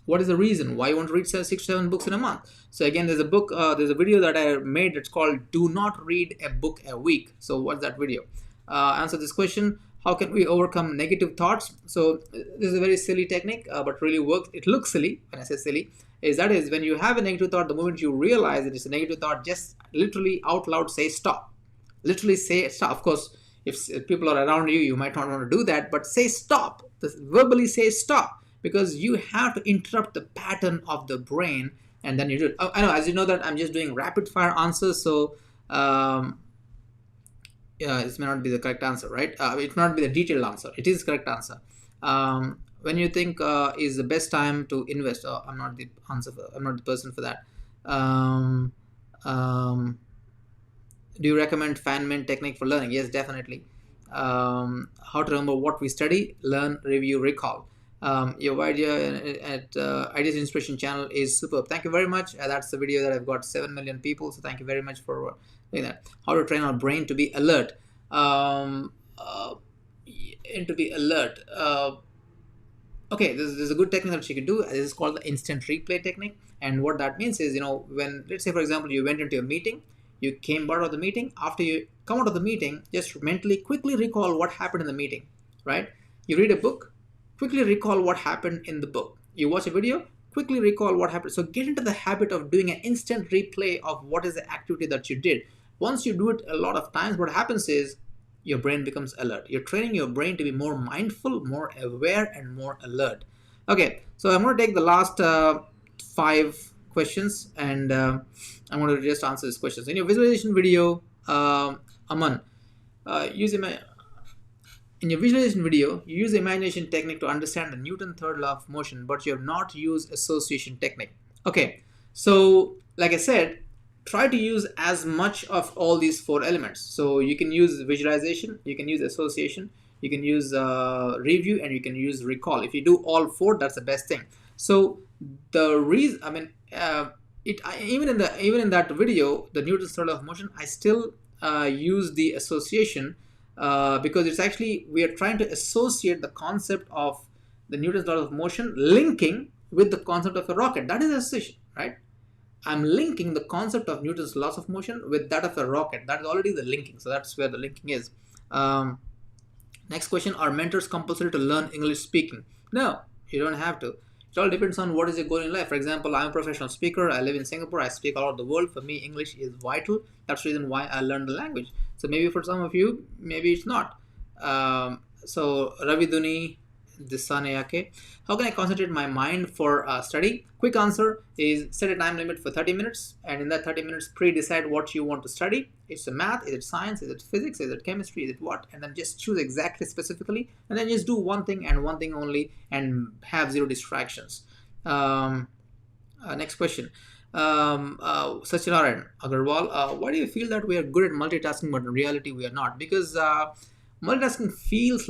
What is the reason why you want to read 6 to 7 books in a month? So again, there's a video that I made that's called "Do Not Read a Book a Week." So what's that video? Answer this question: how can we overcome negative thoughts? So this is a very silly technique, but really works. It looks silly when I say silly. Is when you have a negative thought, the moment you realize it is a negative thought, just literally out loud say stop. Literally say stop. Of course, if people are around you, you might not want to do that, but say stop. Verbally say stop, because you have to interrupt the pattern of the brain, and then you do it. I know, as you know, that I'm just doing rapid fire answers, so yeah, this may not be the correct answer, right? It may not be the detailed answer. It is the correct answer. When you think is the best time to invest? I'm not the answer. I'm not the person for that. Um, um, do you recommend Feynman technique for learning? Yes, definitely. How to remember what we study: learn, review, recall. Your idea at Ideas Inspiration channel is superb. Thank you very much. That's the video that I've got 7 million people. So thank you very much for doing that. How to train our brain to be alert. And to be alert. Okay, there's a good technique that you can do. This is called the instant replay technique. And what that means is, when, let's say, for example, you went into a meeting, you came out of the meeting. After you come out of the meeting, just mentally quickly recall what happened in the meeting, right? You read a book, quickly recall what happened in the book. You watch a video, quickly recall what happened. So get into the habit of doing an instant replay of what is the activity that you did. Once you do it a lot of times, what happens is your brain becomes alert. You're training your brain to be more mindful, more aware, and more alert. Okay, so I'm going to take the last 5 questions, and I'm going to just answer these questions. In your visualization video, Aman, in your visualization video, you use the imagination technique to understand the Newton third law of motion, but you have not used association technique. Okay, so like I said, try to use as much of all these 4 elements. So you can use visualization, you can use association, you can use review, and you can use recall. If you do all 4, that's the best thing. So the reason, even in that video, the Newton's third law of motion, I still use the association because it's actually, we are trying to associate the concept of the Newton's law of motion linking with the concept of a rocket. That is association, right? I'm linking the concept of Newton's laws of motion with that of a rocket. That is already the linking. So that's where the linking is. Next question: are mentors compulsory to learn English speaking? No, you don't have to. It all depends on what is your goal in life. For example, I'm a professional speaker. I live in Singapore. I speak all over the world. For me, English is vital. That's the reason why I learned the language. So maybe for some of you, maybe it's not. So Ravi Duni Disanayake, how can I concentrate my mind for study? Quick answer is set a time limit for 30 minutes, and in that 30 minutes pre-decide what you want to study. It's a math, is it science, is it physics, is it chemistry, is it what? And then just choose exactly specifically, and then just do one thing and one thing only, and have 0 distractions. Next question. Sachinaran Agarwal, why do you feel that we are good at multitasking but in reality we are not? Because multitasking feels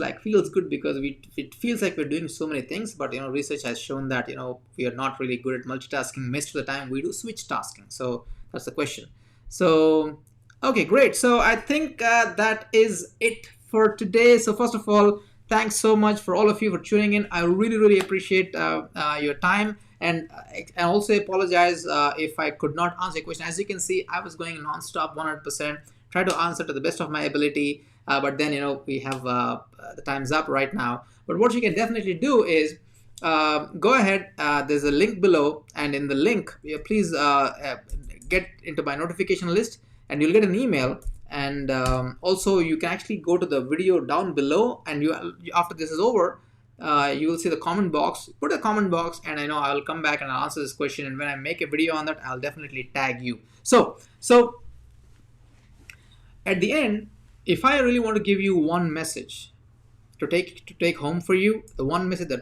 good because it feels like we're doing so many things, but research has shown that we are not really good at multitasking. Most of the time we do switch tasking. So that's the question. So okay, great. So I think that is it for today. So first of all, thanks so much for all of you for tuning in. I really appreciate your time, and I also apologize if I could not answer your question. As you can see, I was going non-stop 100%, try to answer to the best of my ability. But then we have the time's up right now. But what you can definitely do is go ahead. There's a link below, and in the link, please get into my notification list, and you'll get an email. And also, you can actually go to the video down below, and after this is over, you will see the comment box. Put a comment box, and I'll come back and I'll answer this question. And when I make a video on that, I'll definitely tag you. So at the end, if I really want to give you one message to take home for you, the one message that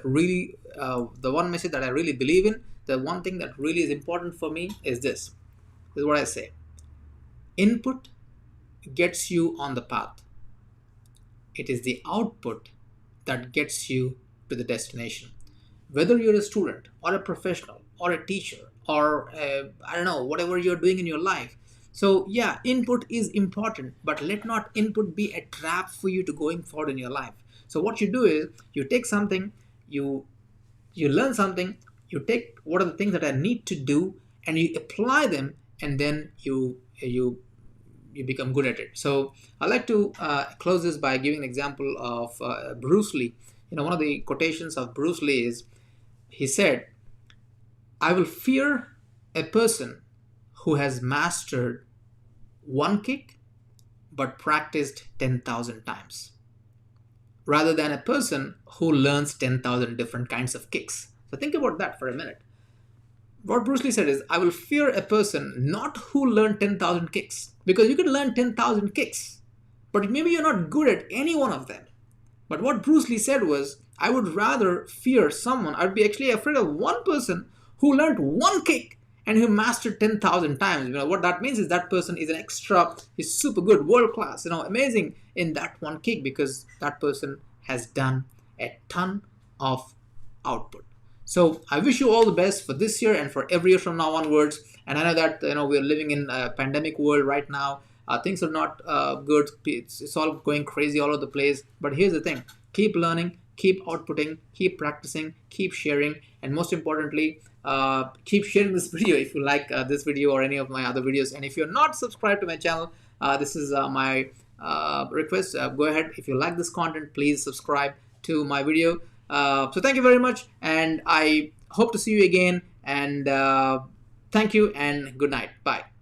I really believe in, the one thing that really is important for me is this. This is what I say: input gets you on the path. It is the output that gets you to the destination. Whether you're a student or a professional or a teacher or whatever you're doing in your life. So yeah, input is important, but let not input be a trap for you to going forward in your life. So what you do is you take something, you learn something, you take what are the things that I need to do, and you apply them, and then you become good at it. So I like to close this by giving an example of Bruce Lee. One of the quotations of Bruce Lee is, he said, "I will fear a person who has mastered one kick but practiced 10,000 times, rather than a person who learns 10,000 different kinds of kicks." So think about that for a minute. What Bruce Lee said is, I will fear a person not who learned 10,000 kicks, because you can learn 10,000 kicks, but maybe you're not good at any one of them. But what Bruce Lee said was, I would rather fear someone, I'd be actually afraid of one person who learned one kick and who mastered 10,000 times. What that means is that person is an extra, is super good, world class, amazing in that one kick, because that person has done a ton of output. So I wish you all the best for this year and for every year from now onwards. And I know that we're living in a pandemic world right now. Things are not good. It's all going crazy all over the place. But here's the thing: keep learning, keep outputting, keep practicing, keep sharing, and most importantly, keep sharing this video if you like this video or any of my other videos. And if you're not subscribed to my channel, this is my request. Go ahead. If you like this content, please subscribe to my video. So thank you very much, and I hope to see you again, and thank you and good night. Bye.